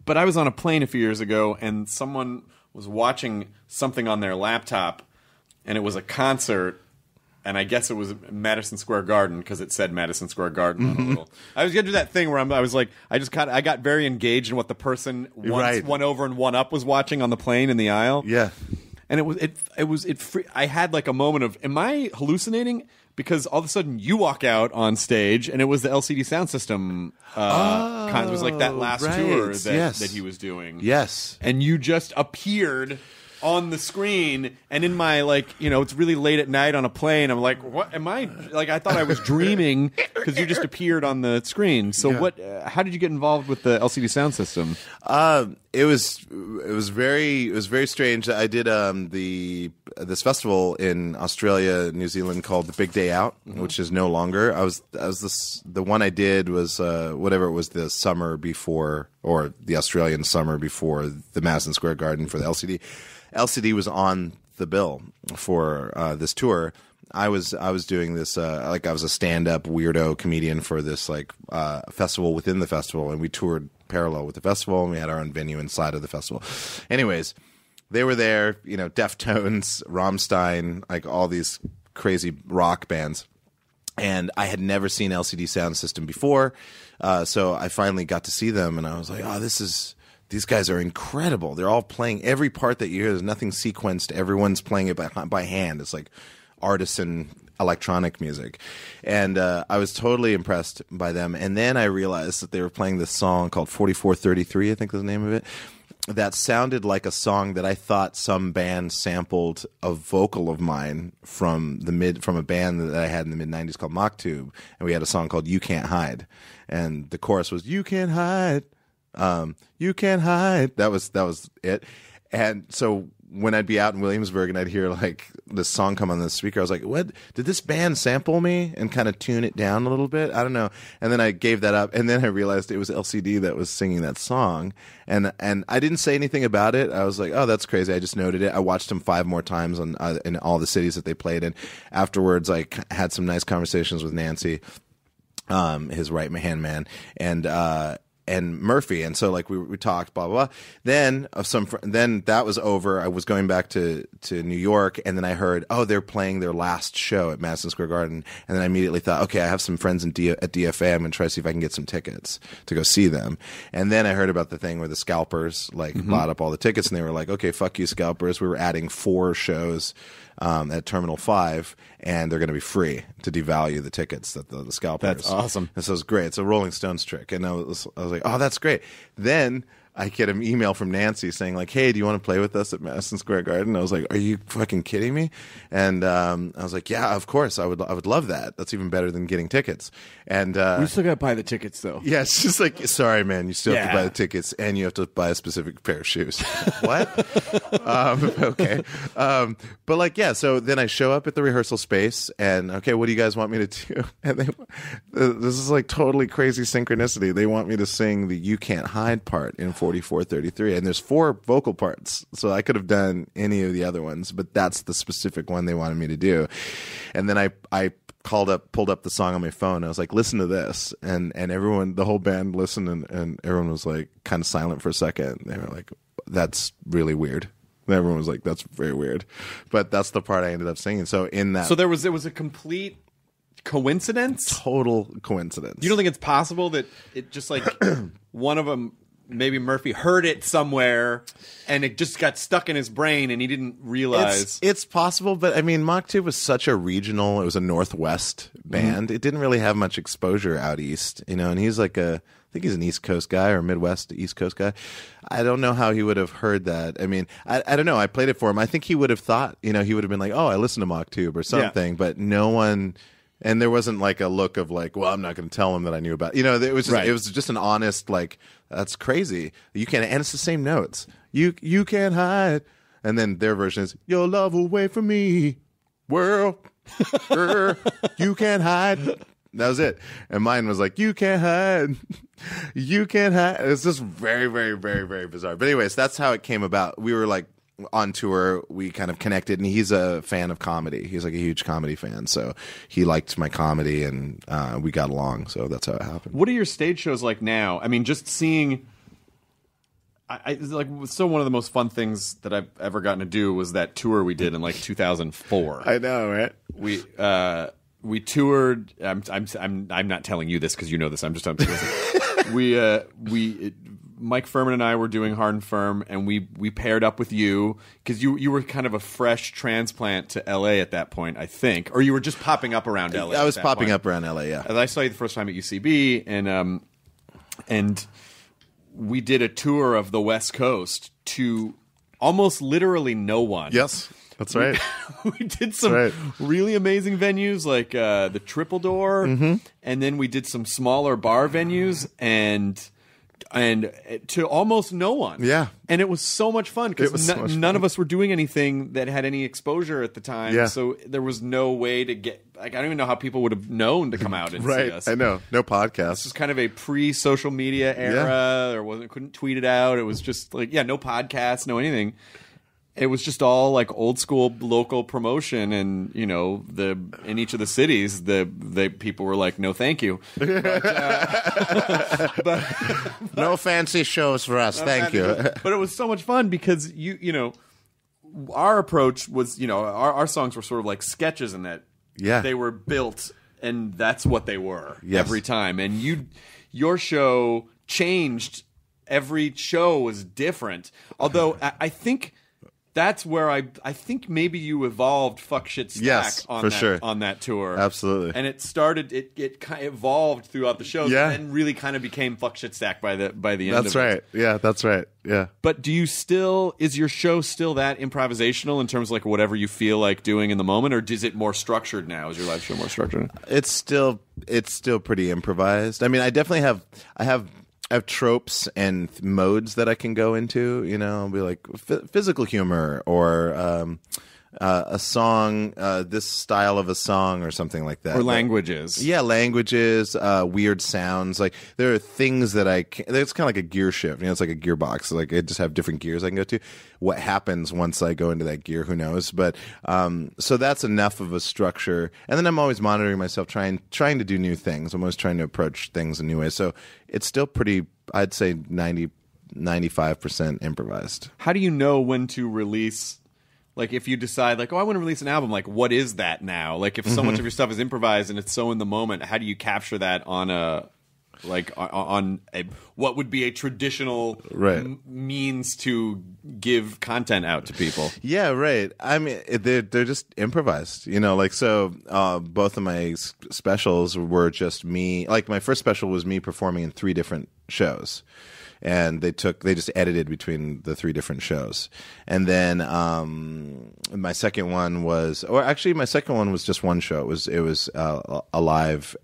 but I was on a plane a few years ago, and someone was watching something on their laptop, and it was a concert, and I guess it was Madison Square Garden because it said Madison Square Garden on a little. I was gonna do that thing where I was like, I got very engaged in what the person one over and one up was watching on the plane in the aisle. Yeah, and I had like a moment of, am I hallucinating? Because all of a sudden you walk out on stage, and it was the LCD Sound System. It was like that last tour that he was doing. Yes, and you just appeared on the screen, and in my it's really late at night on a plane. I'm like, what am I like? I thought I was dreaming because you just appeared on the screen. So how did you get involved with the LCD Sound System? It was very strange. I did this festival in Australia, New Zealand called the Big Day Out, which is no longer. The one I did was whatever it was, the summer before, or the Australian summer before the Madison Square Garden for the LCD. LCD was on the bill for this tour. I was doing this I was a stand-up weirdo comedian for this festival within the festival, and we toured parallel with the festival, and we had our own venue inside of the festival. Anyways, they were there, Deftones, Rammstein, like all these crazy rock bands. And I had never seen LCD Sound System before, so I finally got to see them, and I was like, oh, these guys are incredible. They're all playing every part that you hear. There's nothing sequenced. Everyone's playing it by hand. It's like artisan electronic music. And I was totally impressed by them. And then I realized that they were playing this song called 4433, I think was the name of it. that sounded like a song that I thought some band sampled a vocal of mine from a band that I had in the mid-90s called Mock-Tube, and we had a song called You Can't Hide, and the chorus was You Can't Hide, you can't hide. That was it. And so when I'd be out in Williamsburg and I'd hear like this song come on the speaker, I was like, what? Did this band sample me and kind of tune it down a little bit? I don't know. And then I gave that up. And then I realized it was LCD that was singing that song. And I didn't say anything about it. I was like, oh, that's crazy. I just noted it. I watched them 5 more times in all the cities that they played in. Afterwards, I had some nice conversations with Nancy, his right-hand man, and Murphy, and so like we talked, blah blah blah. Then then that was over. I was going back to New York, and then I heard, oh, they're playing their last show at Madison Square Garden, and then I immediately thought, okay, I have some friends at DFA. I'm gonna try to see if I can get some tickets to go see them. And then I heard about the thing where the scalpers bought up all the tickets, and they were like, okay, fuck you, scalpers. We were adding 4 shows at Terminal 5, and they're going to be free to devalue the tickets that the scalpers. That's awesome. And so it's great. It's a Rolling Stones trick. And I was like, oh, that's great. Then I get an email from Nancy saying like, hey, do you want to play with us at Madison Square Garden? I was like, are you fucking kidding me? And I was like, yeah, of course. I would love that. That's even better than getting tickets. And we still got to buy the tickets though. Yeah, it's just like, sorry, man, you still have to buy the tickets and you have to buy a specific pair of shoes. What? Okay. But like, yeah, so then I show up at the rehearsal space and, okay, what do you guys want me to do? And this is like totally crazy synchronicity. They want me to sing the You Can't Hide part in 4433, and there's 4 vocal parts, so I could have done any of the other ones, but that's the specific one they wanted me to do. And then I pulled up the song on my phone. I was like, listen to this, and everyone, the whole band listened, and everyone was like kind of silent for a second. They were like, that's really weird. And everyone was like, that's very weird, but that's the part I ended up singing. So in that, so it was a complete coincidence, total coincidence. You don't think it's possible that it just like one of them, maybe Murphy, heard it somewhere and it just got stuck in his brain and he didn't realize? It's possible, but I mean, Mock-Tube was such a regional, it was a Northwest band. It didn't really have much exposure out East, and he's like I think he's an East Coast guy or Midwest East Coast guy. I don't know how he would have heard that. I mean, I don't know. I played it for him. I think he would have thought, he would have been like, oh, I listened to Mock-Tube or something, but no one... And there wasn't like a look of like, well, I'm not going to tell him that I knew about. It was just, It was just an honest like, that's crazy. You can't, and it's the same notes. You can't hide, and then their version is your love away from me, world. You can't hide. That was it. And mine was like, you can't hide. You can't hide. It's just very, very, very, very bizarre. But anyways, that's how it came about. We were like on tour, we kind of connected, and he's a fan of comedy. He's like a huge comedy fan, so he liked my comedy, and we got along. So that's how it happened. What are your stage shows like now? I mean, just seeing, so one of the most fun things that I've ever gotten to do was that tour we did in like 2004. I know, right? We toured. I'm not telling you this because you know this. I'm just telling you. Mike Furman and I were doing Hard and Firm, and we paired up with you because you were kind of a fresh transplant to L.A. at that point, I think, or you were just popping up around L.A. I was popping up around L.A. Yeah, as I saw you the first time at UCB, and we did a tour of the West Coast to almost literally no one. Yes. That's right. We did some really amazing venues like the Triple Door, and then we did some smaller bar venues and to almost no one. Yeah. And it was so much fun because none of us were doing anything that had any exposure at the time. Yeah. So there was no way to get, like, I don't even know how people would have known to come out and see us. I know. No podcast. This was kind of a pre-social media era. There couldn't tweet it out. It was just like, no podcasts, no anything. It was just all like old school local promotion, and in each of the cities, the people were like, "No, thank you." But no fancy shows for us, thank you. But it was so much fun because our approach was, our songs were sort of like sketches in that they were built, and that's what they were every time. And your show changed. Every show was different, although I think That's where I think maybe you evolved Fuck Shit Stack on that tour. Absolutely. And it started it kind of evolved throughout the shows Yeah. and then really kind of became Fuck Shit Stack by the end of it. That's right. Yeah, that's right. Yeah. But is your show still that improvisational in terms of like whatever you feel like doing in the moment, or is it more structured now? Is your live show more structured? It's still pretty improvised. I mean, I definitely have tropes and modes that I can go into. You know, I'll be like physical humor or a song, this style of a song or something like that. Or languages. Yeah, languages, weird sounds. Like there are things that it's kind of like a gear shift. You know, it's like a gearbox. Like I just have different gears I can go to. What happens once I go into that gear, who knows? But so that's enough of a structure. And then I'm always monitoring myself, trying to do new things. I'm always trying to approach things in new ways. So it's still pretty, I'd say 95% improvised. How do you know when to release? Like, if you decide, like, oh, I want to release an album, like, what is that now? Like, if so much of your stuff is improvised and it's so in the moment, how do you capture that on what would be a traditional means to give content out to people? Yeah, right. I mean, they're just improvised, you know. Like, so both of my specials were just me. Like, my first special was me performing in 3 different shows. And they just edited between the 3 different shows. And then my second one was just one show. It was a live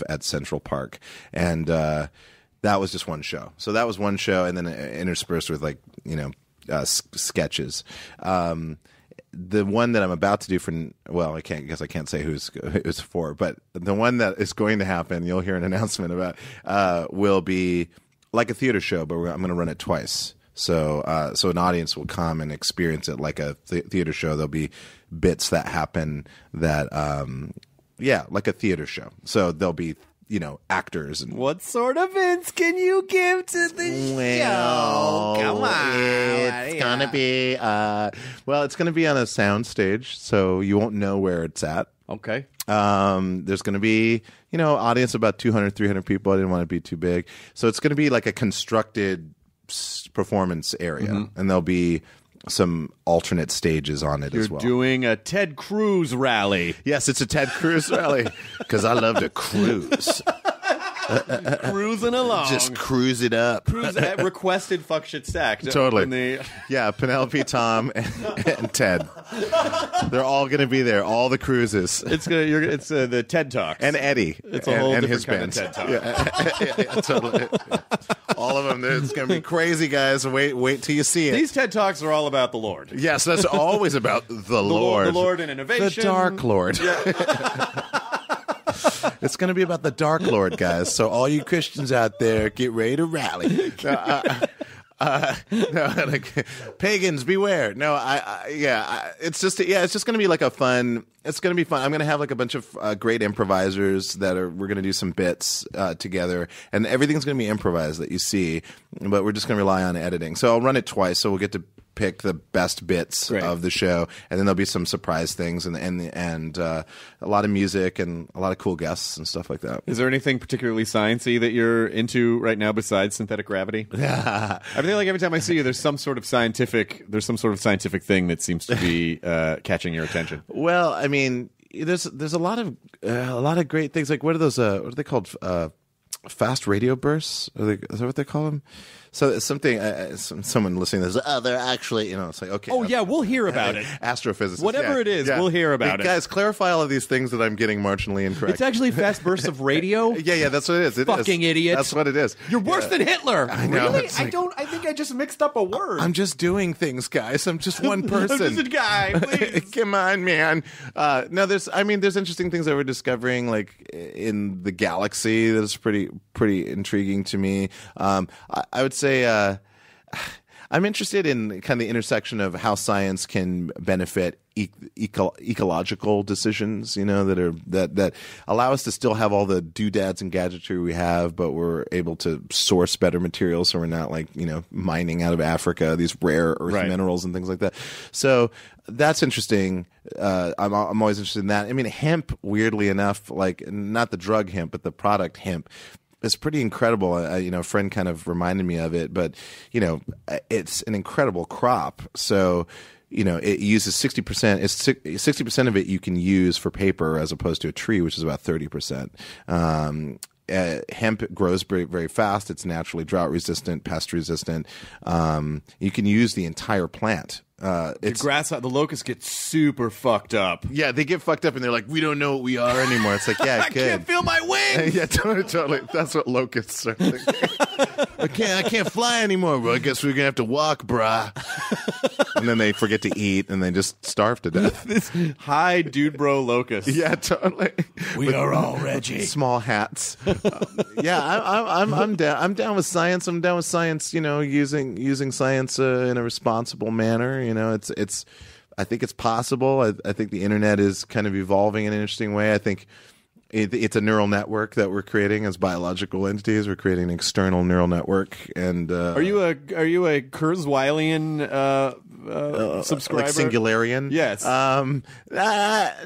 at Central Park, and that was just one show. So that was one show, and then interspersed with sketches. The one that I'm about to do I can't say who's it's for, but the one that is going to happen, you'll hear an announcement about, will be like a theater show, but I'm going to run it twice. So an audience will come and experience it like a theater show. There'll be bits that happen that, like a theater show. So there'll be, actors. And what sort of hints can you give to the show? Come on. It's going to be, it's going to be on a sound stage, so you won't know where it's at. Okay. There's going to be, audience about 200, 300 people. I didn't want it to be too big. So it's going to be like a constructed performance area. And there'll be some alternate stages on it as well. You're doing a Ted Cruz rally. Yes, it's a Ted Cruz rally because I love to cruise. Cruising along. Just cruise it up. Requested Fuck Shit Stack. Totally. Yeah, Penelope, Tom, and Ted. They're all going to be there. All the cruises. It's the TED Talks. And Eddie. It's a whole and different his kind band. of TED Talk. Yeah, totally. All of them. It's going to be crazy, guys. Wait till you see it. These TED Talks are all about the Lord. Yes, that's always about the Lord. The Lord and innovation. The Dark Lord. Yeah. It's going to be about the Dark Lord, guys. So all you Christians out there, get ready to rally. Pagans, beware. It's just going to be like a fun. It's going to be fun. I'm going to have like a bunch of great improvisers we're going to do some bits together, and everything's going to be improvised that you see, but we're just going to rely on editing. So I'll run it twice, so we'll get to pick the best bits of the show, and then there'll be some surprise things and a lot of music and a lot of cool guests and stuff like that. Is there anything particularly sciencey that you're into right now besides synthetic gravity? I feel like every time I see you, there's some sort of scientific thing that seems to be catching your attention. Well, I mean, there's a lot of great things. Like what are those? What are they called? Fast radio bursts? Is that what they call them? So it's something. Someone listening to this, they're actually, it's like, okay. Oh yeah, we'll hear about it. Astrophysicists, whatever it is, we'll hear about it. Guys, clarify all of these things that I'm getting marginally incorrect. It's actually fast bursts of radio. Yeah, that's what it is. Fucking idiot. That's what it is. You're worse than Hitler. I know. Really? I think I just mixed up a word. I'm just doing things, guys. I'm just one person. I'm just a guy. Please. Come on, man. No, there's interesting things that we're discovering, like in the galaxy. That's pretty intriguing to me. I would say. I'm interested in kind of the intersection of how science can benefit ecological decisions, that allow us to still have all the doodads and gadgetry we have, but we're able to source better materials, so we're not mining out of Africa these rare earth minerals and things like that. So that's interesting. I'm always interested in that. I mean, hemp, weirdly enough, not the drug hemp, but the product hemp. It's pretty incredible. A friend kind of reminded me of it, but it's an incredible crop. So it uses 60%. It's 60% of it you can use for paper as opposed to a tree, which is about 30%. Hemp grows very, very fast. It's naturally drought resistant, pest resistant. You can use the entire plant. The locusts get super fucked up. Yeah, they get fucked up and they're like, we don't know what we are anymore. It's like, yeah, I can't feel my wings. Yeah, totally. That's what locusts are thinking. I can't fly anymore. Well, I guess we're gonna have to walk, brah. And then they forget to eat and they just starve to death. This high dude bro locust. Yeah, totally. We are all Reggie. Small hats. I'm down. I'm down with science. I'm down with science. Using science in a responsible manner. It's. I think it's possible. I think the internet is kind of evolving in an interesting way. I think it's a neural network that we're creating as biological entities. We're creating an external neural network. And are you a Kurzweilian subscriber? Like Singularian? Yes.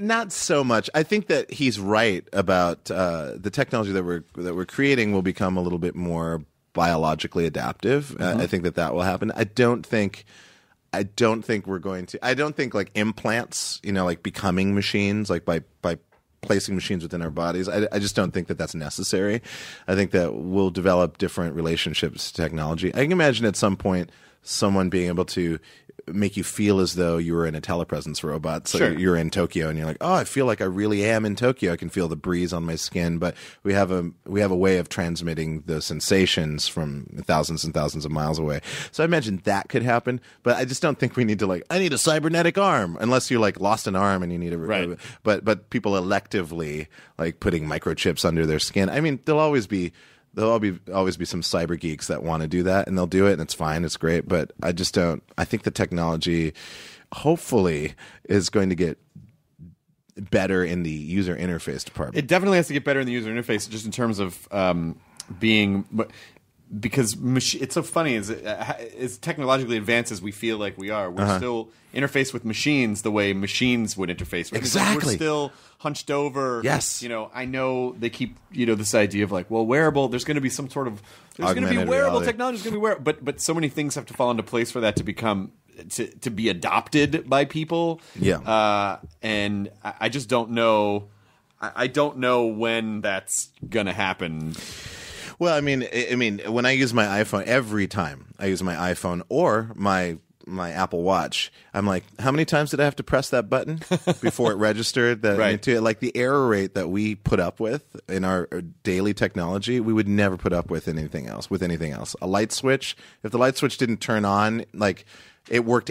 Not so much. I think that he's right about the technology that we're creating will become a little bit more biologically adaptive. I think that will happen. I don't think we're going to. I don't think like implants, like becoming machines, like by placing machines within our bodies. I just don't think that that's necessary. I think that we'll develop different relationships to technology. I can imagine at some point someone being able to make you feel as though you were in a telepresence robot. So you're in Tokyo and you're like, oh, I feel like I really am in Tokyo. I can feel the breeze on my skin. But we have a way of transmitting the sensations from thousands and thousands of miles away. So I imagine that could happen. But I just don't think we need to I need a cybernetic arm, unless you lost an arm and you need a right. But people electively putting microchips under their skin. I mean, there'll always be some cyber geeks that want to do that, and they'll do it, and it's fine, it's great. But I just don't. I think the technology, hopefully, is going to get better in the user interface department. It definitely has to get better in the user interface, just in terms of being. Because it's so funny, as technologically advanced as we feel like we are, we're still interfaced with machines the way machines would interface with. Exactly. We're still hunched over. Yes. I know they keep, this idea of wearable, there's going to be some sort of, there's going to be wearable reality. technology, there's going to be wearable, but so many things have to fall into place for that to become, to be adopted by people. Yeah. And I just don't know, I don't know when that's going to happen. Well, I mean, when I use my iPhone, every time I use my iPhone or my Apple Watch, I'm like, how many times did I have to press that button before it registered? That right. The error rate that we put up with in our daily technology, we would never put up with anything else. A light switch, if the light switch didn't turn on, it worked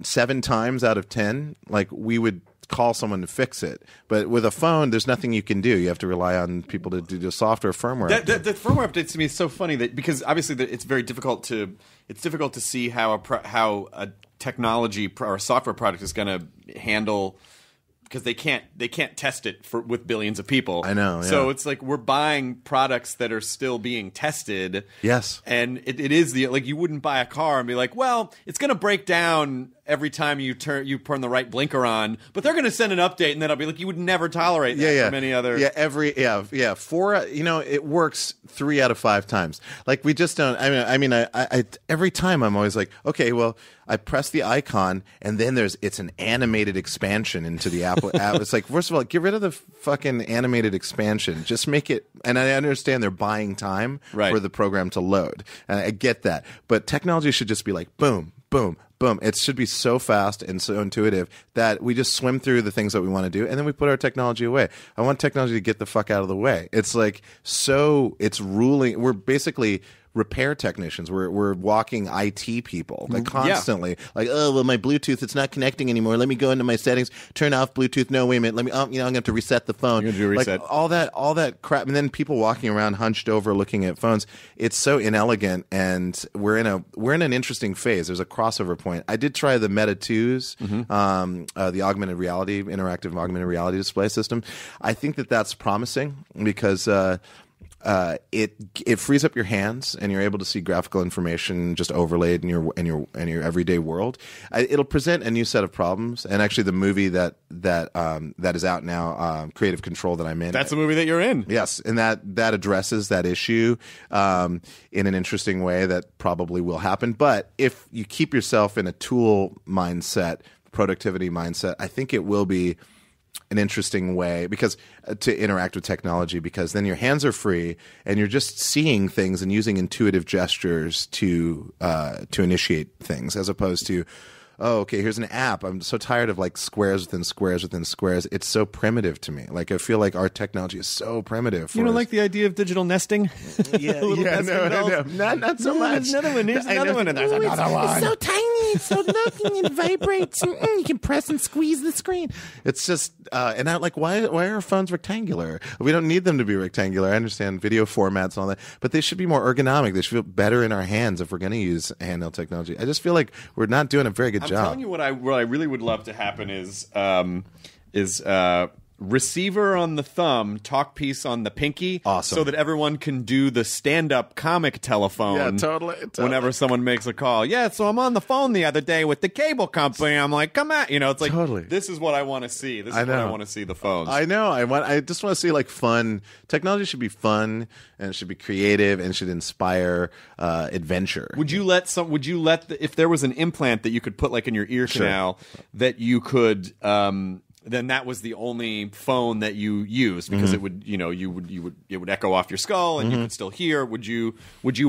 7 times out of 10, we would call someone to fix it. But with a phone, there's nothing you can do. You have to rely on people to do the software firmware update. The firmware updates to me is so funny because obviously it's very difficult to see how a technology or a software product is going to handle, because they can't test it with billions of people. I know. Yeah. So it's we're buying products that are still being tested. Yes. And it is you wouldn't buy a car and be like, well, it's going to break down every time you turn the right blinker on, but they're going to send an update, and then I'll be like, you would never tolerate that from any other. Yeah. 4. It works 3 out of 5 times. We just don't. I every time I'm always like, okay, well, I press the icon, and then it's an animated expansion into the Apple app. It's first of all, get rid of the fucking animated expansion. Just make it. And I understand they're buying time for the program to load, and I get that. But technology should just be boom, boom, boom. It should be so fast and so intuitive that we just swim through the things that we want to do, and then we put our technology away. I want technology to get the fuck out of the way. It's it's ruling. We're basically repair technicians. We're walking IT people constantly. Oh, well, my Bluetooth, it's not connecting anymore. Let me go into my settings, turn off Bluetooth. No, wait a minute. Let me. I'm going to have to reset the phone. You're going to do a reset. All that crap, and then people walking around hunched over, looking at phones. It's so inelegant, and we're in an interesting phase. There's a crossover point. I did try the Meta 2s, the augmented reality, interactive augmented reality display system. I think that's promising because. it frees up your hands, and you're able to see graphical information just overlaid in your everyday world. It'll present a new set of problems. And actually, the movie that is out now, Creative Control, that I'm in. That's the movie that you're in. Yes, and that addresses that issue in an interesting way that probably will happen. But if you keep yourself in a tool mindset, productivity mindset, I think it will be an interesting way to interact with technology, because then your hands are free and you're just seeing things and using intuitive gestures to initiate things, as opposed to, oh, okay, here's an app. I'm so tired of like squares within squares within squares. It's so primitive to me. Like, I feel like our technology is so primitive. You don't like the idea of digital nesting? No, not so much. There's another one. Here's another one, and there's another one. It's so tiny. It's so looking and vibrates. You can press and squeeze the screen. It's just, and I like, why are our phones rectangular? We don't need them to be rectangular. I understand video formats and all that, but they should be more ergonomic. They should feel better in our hands if we're going to use handheld technology. I just feel like we're not doing a very good job. I'm telling you, what I really would love to happen is receiver on the thumb, talk piece on the pinky, awesome, so that everyone can do the stand-up comic telephone. Yeah, totally. Whenever someone makes a call, so I'm on the phone the other day with the cable company. I'm like, come on, it's like, totally. This is what I want to see. This is what I want to see. The phones. I know. I just want to see like fun. Technology should be fun, and it should be creative, and it should inspire adventure. If there was an implant that you could put like in your ear canal, that you could. Then that was the only phone that you used, because it would, it would echo off your skull and you could still hear. Would you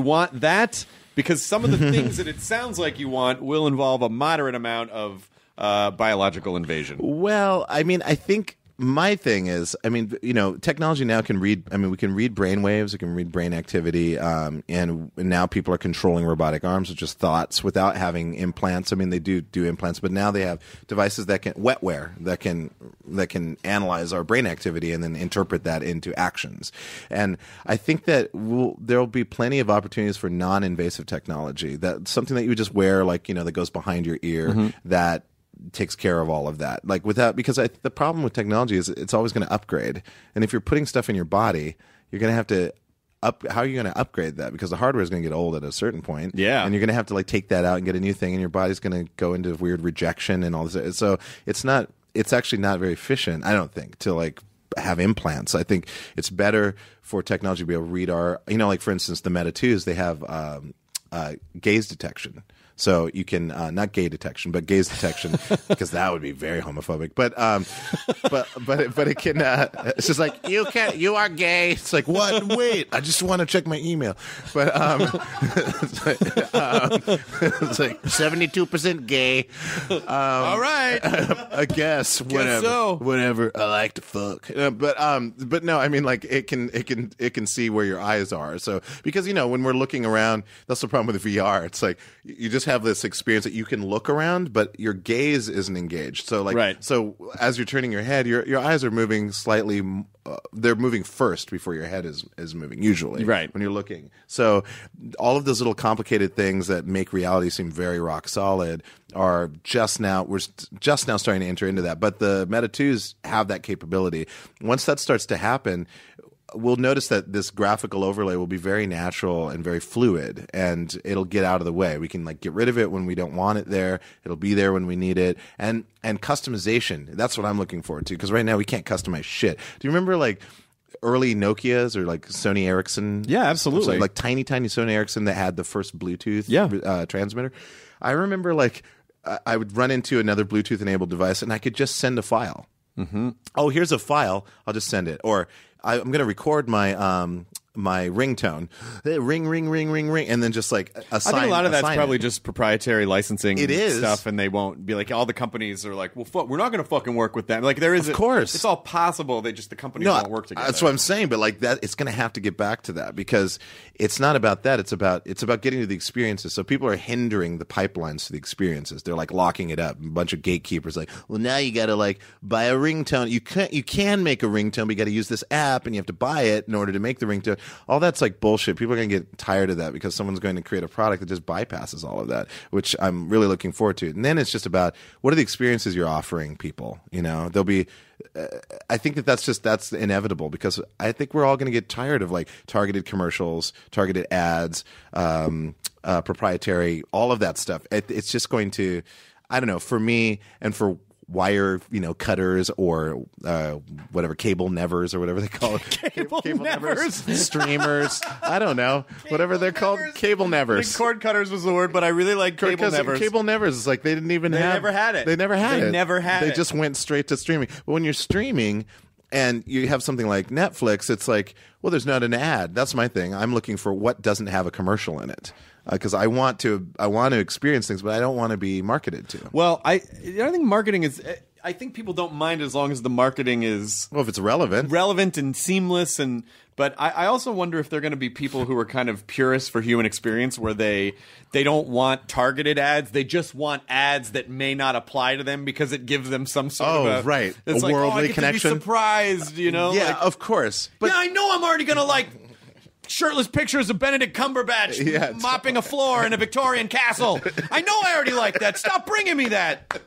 want that? Because some of the things that it sounds like you want will involve a moderate amount of biological invasion. Well, I mean, I think my thing is, technology now can read. I mean, we can read brain waves, we can read brain activity, and now people are controlling robotic arms with just thoughts without having implants. I mean, they do implants, but now they have devices that can wetware that can analyze our brain activity and then interpret that into actions. And I think that there'll be plenty of opportunities for non-invasive technology. That something that you would just wear, like that goes behind your ear, that takes care of all of that. Like because the problem with technology is it's always going to upgrade. And if you're putting stuff in your body, you're going to have to how are you going to upgrade that? Because the hardware is going to get old at a certain point. Yeah. And you're going to have to like take that out and get a new thing, and your body's going to go into weird rejection and all this. So it's actually not very efficient, I don't think, to like have implants. I think it's better for technology to be able to read our, like for instance, the Meta 2s, they have gaze detection. So you can not gay detection, but gaze detection, because that would be very homophobic. But it can. It's just like you are gay. It's like, what? Wait, I just want to check my email. But it's like 72% gay. All right, I guess whatever. Whatever. I like to fuck. But no, I mean, like it can see where your eyes are. So because when we're looking around, that's the problem with VR. It's like you just have this experience that you can look around, but your gaze isn't engaged. So so as you're turning your head, your eyes are moving slightly. They're moving first before your head is moving, usually, right, when you're looking. So all of those little complicated things that make reality seem very rock solid are we're just now starting to enter into that. But the Meta 2s have that capability. Once that starts to happen, we'll notice that this graphical overlay will be very natural and very fluid, and it'll get out of the way. We can like get rid of it when we don't want it there. It'll be there when we need it. And customization, that's what I'm looking forward to, because right now we can't customize shit. Do you remember like early Nokias or like Sony Ericsson? Yeah, absolutely. Like tiny Sony Ericsson that had the first Bluetooth transmitter. I remember like I would run into another Bluetooth enabled device and I could just send a file. Mm-hmm. Oh, here's a file. I'll just send it. Or I'm going to record my my ringtone, ring, and then just like assign. I think a lot of that's probably just proprietary licensing. It is stuff, and they won't be like, all the companies are like, well, we're not going to fucking work with them. Like there is, of course, it's all possible. They just the companies won't work together. That's what I'm saying. But like that, it's going to have to get back to that, because it's not about that. It's about getting to the experiences. So people are hindering the pipelines to the experiences. They're like locking it up. A bunch of gatekeepers like, well, now you got to like buy a ringtone. You can make a ringtone, but you got to use this app, and you have to buy it in order to make the ringtone. all that's like bullshit. People are going to get tired of that because someone's going to create a product that just bypasses all of that, which I'm really looking forward to. And then it's just about what are the experiences you're offering people. There'll be. I think that's inevitable because I think we're all going to get tired of like targeted commercials, targeted ads, proprietary, all of that stuff. It's just going to, I don't know, for me and for wire, cutters or whatever, cable nevers or whatever they call it. Cable nevers. Streamers. I don't know. Whatever they're called. Cable nevers. I think cord cutters was the word, but I really like cable nevers. Cable nevers is like they never had it. They never had it. They just went straight to streaming. But when you're streaming and you have something like Netflix, it's like, well, there's not an ad. That's my thing. I'm looking for what doesn't have a commercial in it. Because I want to experience things, but I don't want to be marketed to. Well, I think marketing is. I think people don't mind as long as the marketing is if it's relevant and seamless. But I also wonder if there are going to be people who are kind of purists for human experience, where they don't want targeted ads. They just want ads that may not apply to them because it gives them some sort of right. It's a like, worldly I get connection. To be surprised, Yeah, like, of course. But I know I'm already going to like. Shirtless pictures of Benedict Cumberbatch mopping a floor in a Victorian castle. I know I already like that. Stop bringing me that.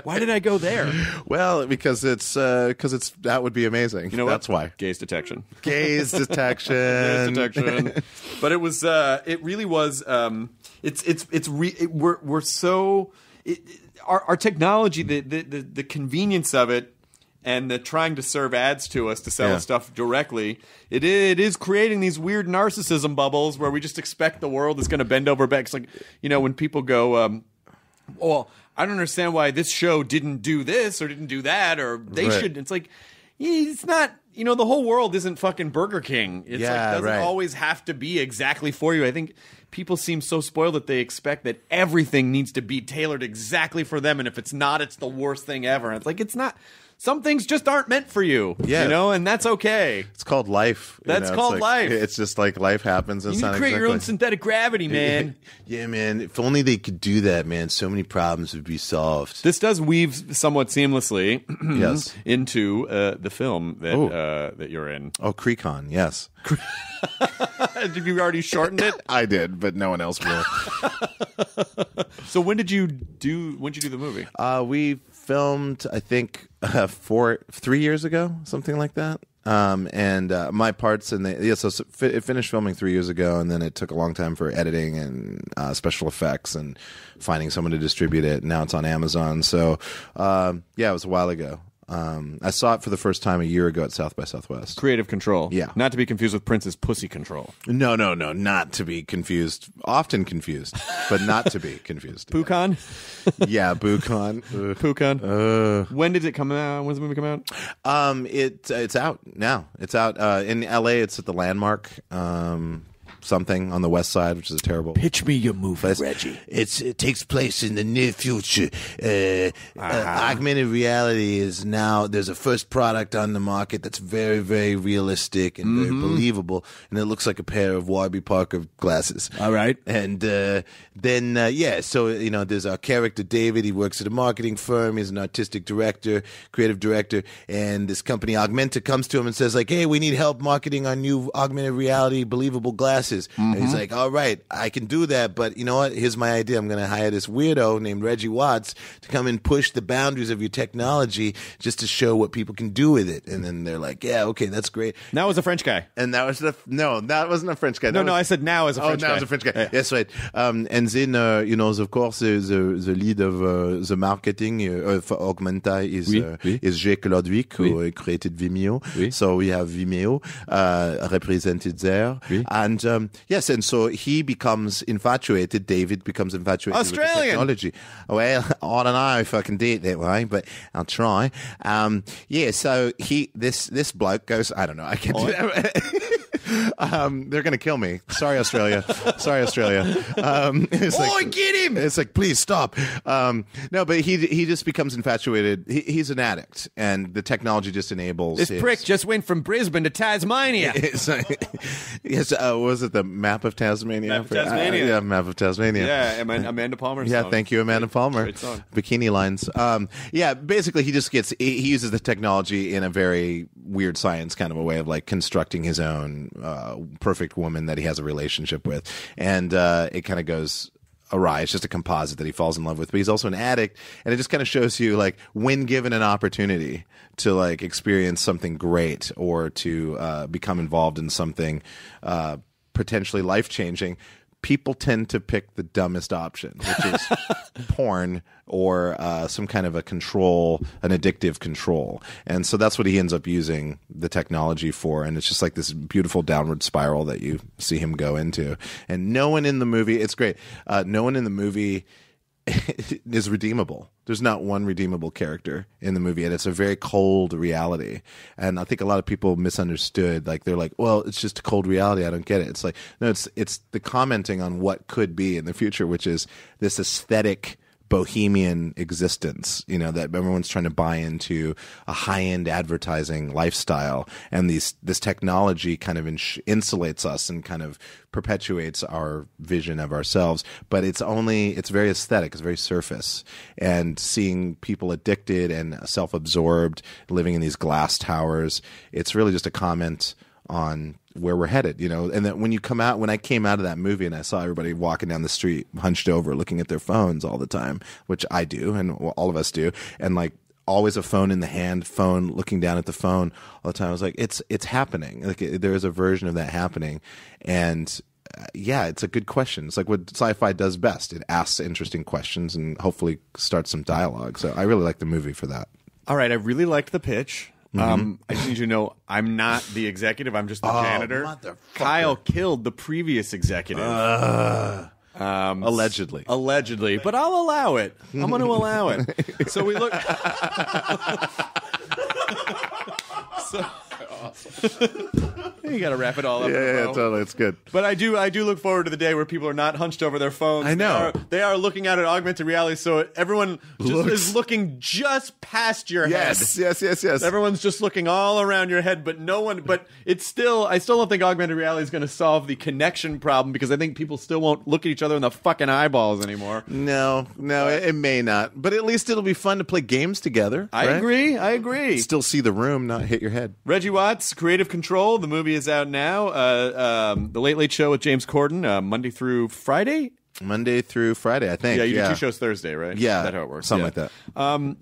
Why did I go there? Well, because it's that would be amazing. That's why. Gaze detection. Gaze detection. Gaze detection. But it was. It really was. We're so. Our technology, the convenience of it. And the trying to serve ads to us to sell us stuff directly, it is creating these weird narcissism bubbles where we just expect the world is going to bend over back. It's like, when people go, well, I don't understand why this show didn't do this or didn't do that, or they should. It's like, it's not, the whole world isn't fucking Burger King. It's doesn't always have to be exactly for you. I think people seem so spoiled that they expect that everything needs to be tailored exactly for them. And if it's not, it's the worst thing ever. And it's like, it's not. Some things just aren't meant for you, and that's okay. It's called life. That's called life. It's just like life happens. You need to create your own synthetic gravity, man. Yeah, man. If only they could do that, man. So many problems would be solved. This does weave somewhat seamlessly yes. into the film that you're in. Oh, Creecon, yes. Did you already shorten it? I did, but no one else will. So when did you do the movie? We filmed, I think, 3 years ago, something like that. And my parts in it finished filming 3 years ago, and then it took a long time for editing and special effects and finding someone to distribute it. Now it's on Amazon. So it was a while ago. I saw it for the first time a year ago at South by Southwest. Creative Control. Yeah. Not to be confused with Prince's Pussy Control. No, not to be confused. Often confused, but not to be confused. Pucon? Yeah, Pucon. Pucon. When did it come out? When does the movie come out? It's out now. It's out in LA. It's at the Landmark. Something on the west side, which is a terrible. Pitch me your movie, Reggie. It takes place in the near future. Augmented reality is now. There's a first product on the market that's very, very realistic and very believable, and it looks like a pair of Warby Parker glasses. All right, and so there's our character David. He works at a marketing firm. He's an artistic director, creative director, and this company Augmenta comes to him and says like, "Hey, we need help marketing our new augmented reality believable glasses." And he's like, all right, I can do that, but you know what? Here's my idea. I'm going to hire this weirdo named Reggie Watts to come and push the boundaries of your technology just to show what people can do with it. And then they're like, yeah, okay, that's great. Now was a French guy. And that was that wasn't a French guy. I said now as a French guy. Oh, now as a French guy. Yeah. Yes, right. And then, of course, the lead of the marketing for Augmenta is Jake Lodwick, who created Vimeo. Oui. So we have Vimeo represented there. Oui. And yes, and so he becomes infatuated. David becomes infatuated with the technology. Well, I don't know if I can do it that way, but I'll try. So this bloke goes, I don't know, I can't do that. They're going to kill me. Sorry, Australia. It's like, get him! It's like, please stop. No, but he just becomes infatuated. He's an addict, and the technology just enables this prick just went from Brisbane to Tasmania. Yes, was it the Map of Tasmania? Map of Tasmania. Yeah, Map of Tasmania. Yeah, Amanda Palmer's Yeah, song. thank you, Amanda Palmer. Great song. Bikini Lines. Basically he uses the technology in a very weird science kind of a way of like constructing his own perfect woman that he has a relationship with, and it kind of goes awry. It's just a composite that he falls in love with, but he's also an addict, and it just kind of shows you, like, when given an opportunity to, like, experience something great or to become involved in something potentially life-changing, people tend to pick the dumbest option, which is porn or some kind of a control, an addictive control. And so that's what he ends up using the technology for. And it's just like this beautiful downward spiral that you see him go into. And no one in the movie, it's great, no one in the movie is redeemable. There's not one redeemable character in the movie, and it's a very cold reality. And I think a lot of people misunderstood. Like, they're like, well, it's just a cold reality. I don't get it. It's like, no, it's the commenting on what could be in the future, which is this aesthetic bohemian existence, you know, that everyone's trying to buy into a high-end advertising lifestyle, and this technology kind of insulates us and kind of perpetuates our vision of ourselves. But it's very aesthetic, it's very surface, and seeing people addicted and self-absorbed living in these glass towers, it's really just a comment on where we're headed, you know. And that when I came out of that movie and I saw everybody walking down the street hunched over looking at their phones all the time, which I do and all of us do, and like always a phone in the hand, phone looking down at the phone all the time, I was like, it's happening. Like, there is a version of that happening. And yeah, it's a good question. It's like what sci-fi does best. It asks interesting questions and hopefully starts some dialogue. So I really like the movie for that. All right, I really liked the pitch. I just need you to know I'm not the executive. I'm just the janitor. Motherfucker. Kyle killed the previous executive. Allegedly. Allegedly. But I'll allow it. I'm going to allow it. So we look... You got to wrap it all up. Yeah, totally. It's good. But I do look forward to the day where people are not hunched over their phones. I know. They are looking at augmented reality, so everyone is looking just past your head. Yes. Everyone's just looking all around your head, but no one. But I still don't think augmented reality is going to solve the connection problem, because I think people still won't look at each other in the fucking eyeballs anymore. No, it may not. But at least it'll be fun to play games together. I agree. Still see the room, not hit your head. Reggie Watts, Creative Control. The movie is out now. The Late Late Show with James Corden, Monday through Friday. Monday through Friday, I think. Yeah, you do 2 shows Thursday, right? Yeah. That's how it works. Something like that.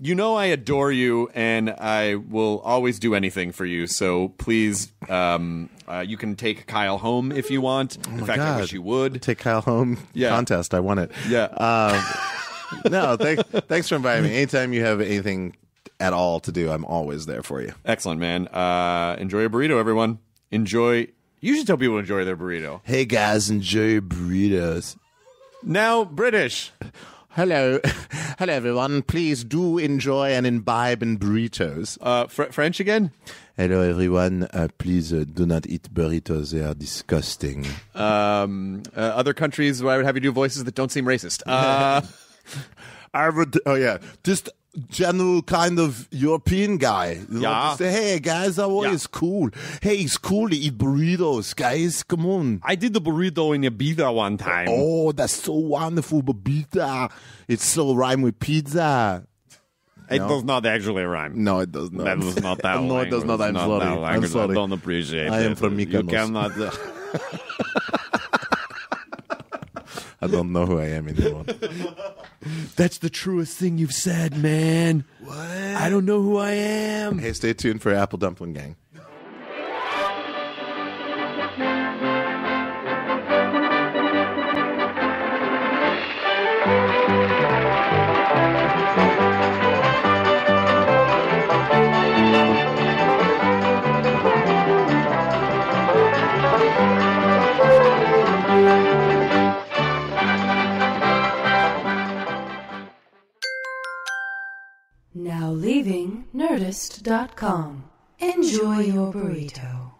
You know I adore you, and I will always do anything for you. So please, you can take Kyle home if you want. In fact, I wish you would. Take Kyle home contest. I won it. Yeah. No, thanks for inviting me. Anytime you have anything at all to do, I'm always there for you. Excellent, man. Enjoy your burrito, everyone. Enjoy. You should tell people to enjoy their burrito. Hey, guys, enjoy your burritos. Now, British. Hello, everyone. Please do enjoy and imbibe in burritos. French again? Hello, everyone. Please do not eat burritos. They are disgusting. Other countries where I would have you do voices that don't seem racist. I would. Oh yeah, just general kind of European guy. Yeah. Say, hey guys, how are you? It's cool. Hey, it's cool to eat burritos, guys. Come on. I did the burrito in Ibiza one time. Oh, that's so wonderful, burrito. It's so rhyme with pizza. It does not actually rhyme. No, it does not. That was not that. No, it does not. I'm sorry. I'm sorry. I don't appreciate it. I am from Mykonos. You cannot. I don't know who I am anymore. That's the truest thing you've said, man. What? I don't know who I am. Hey, stay tuned for Apple Dumpling Gang. Now leaving Nerdist.com. Enjoy your burrito.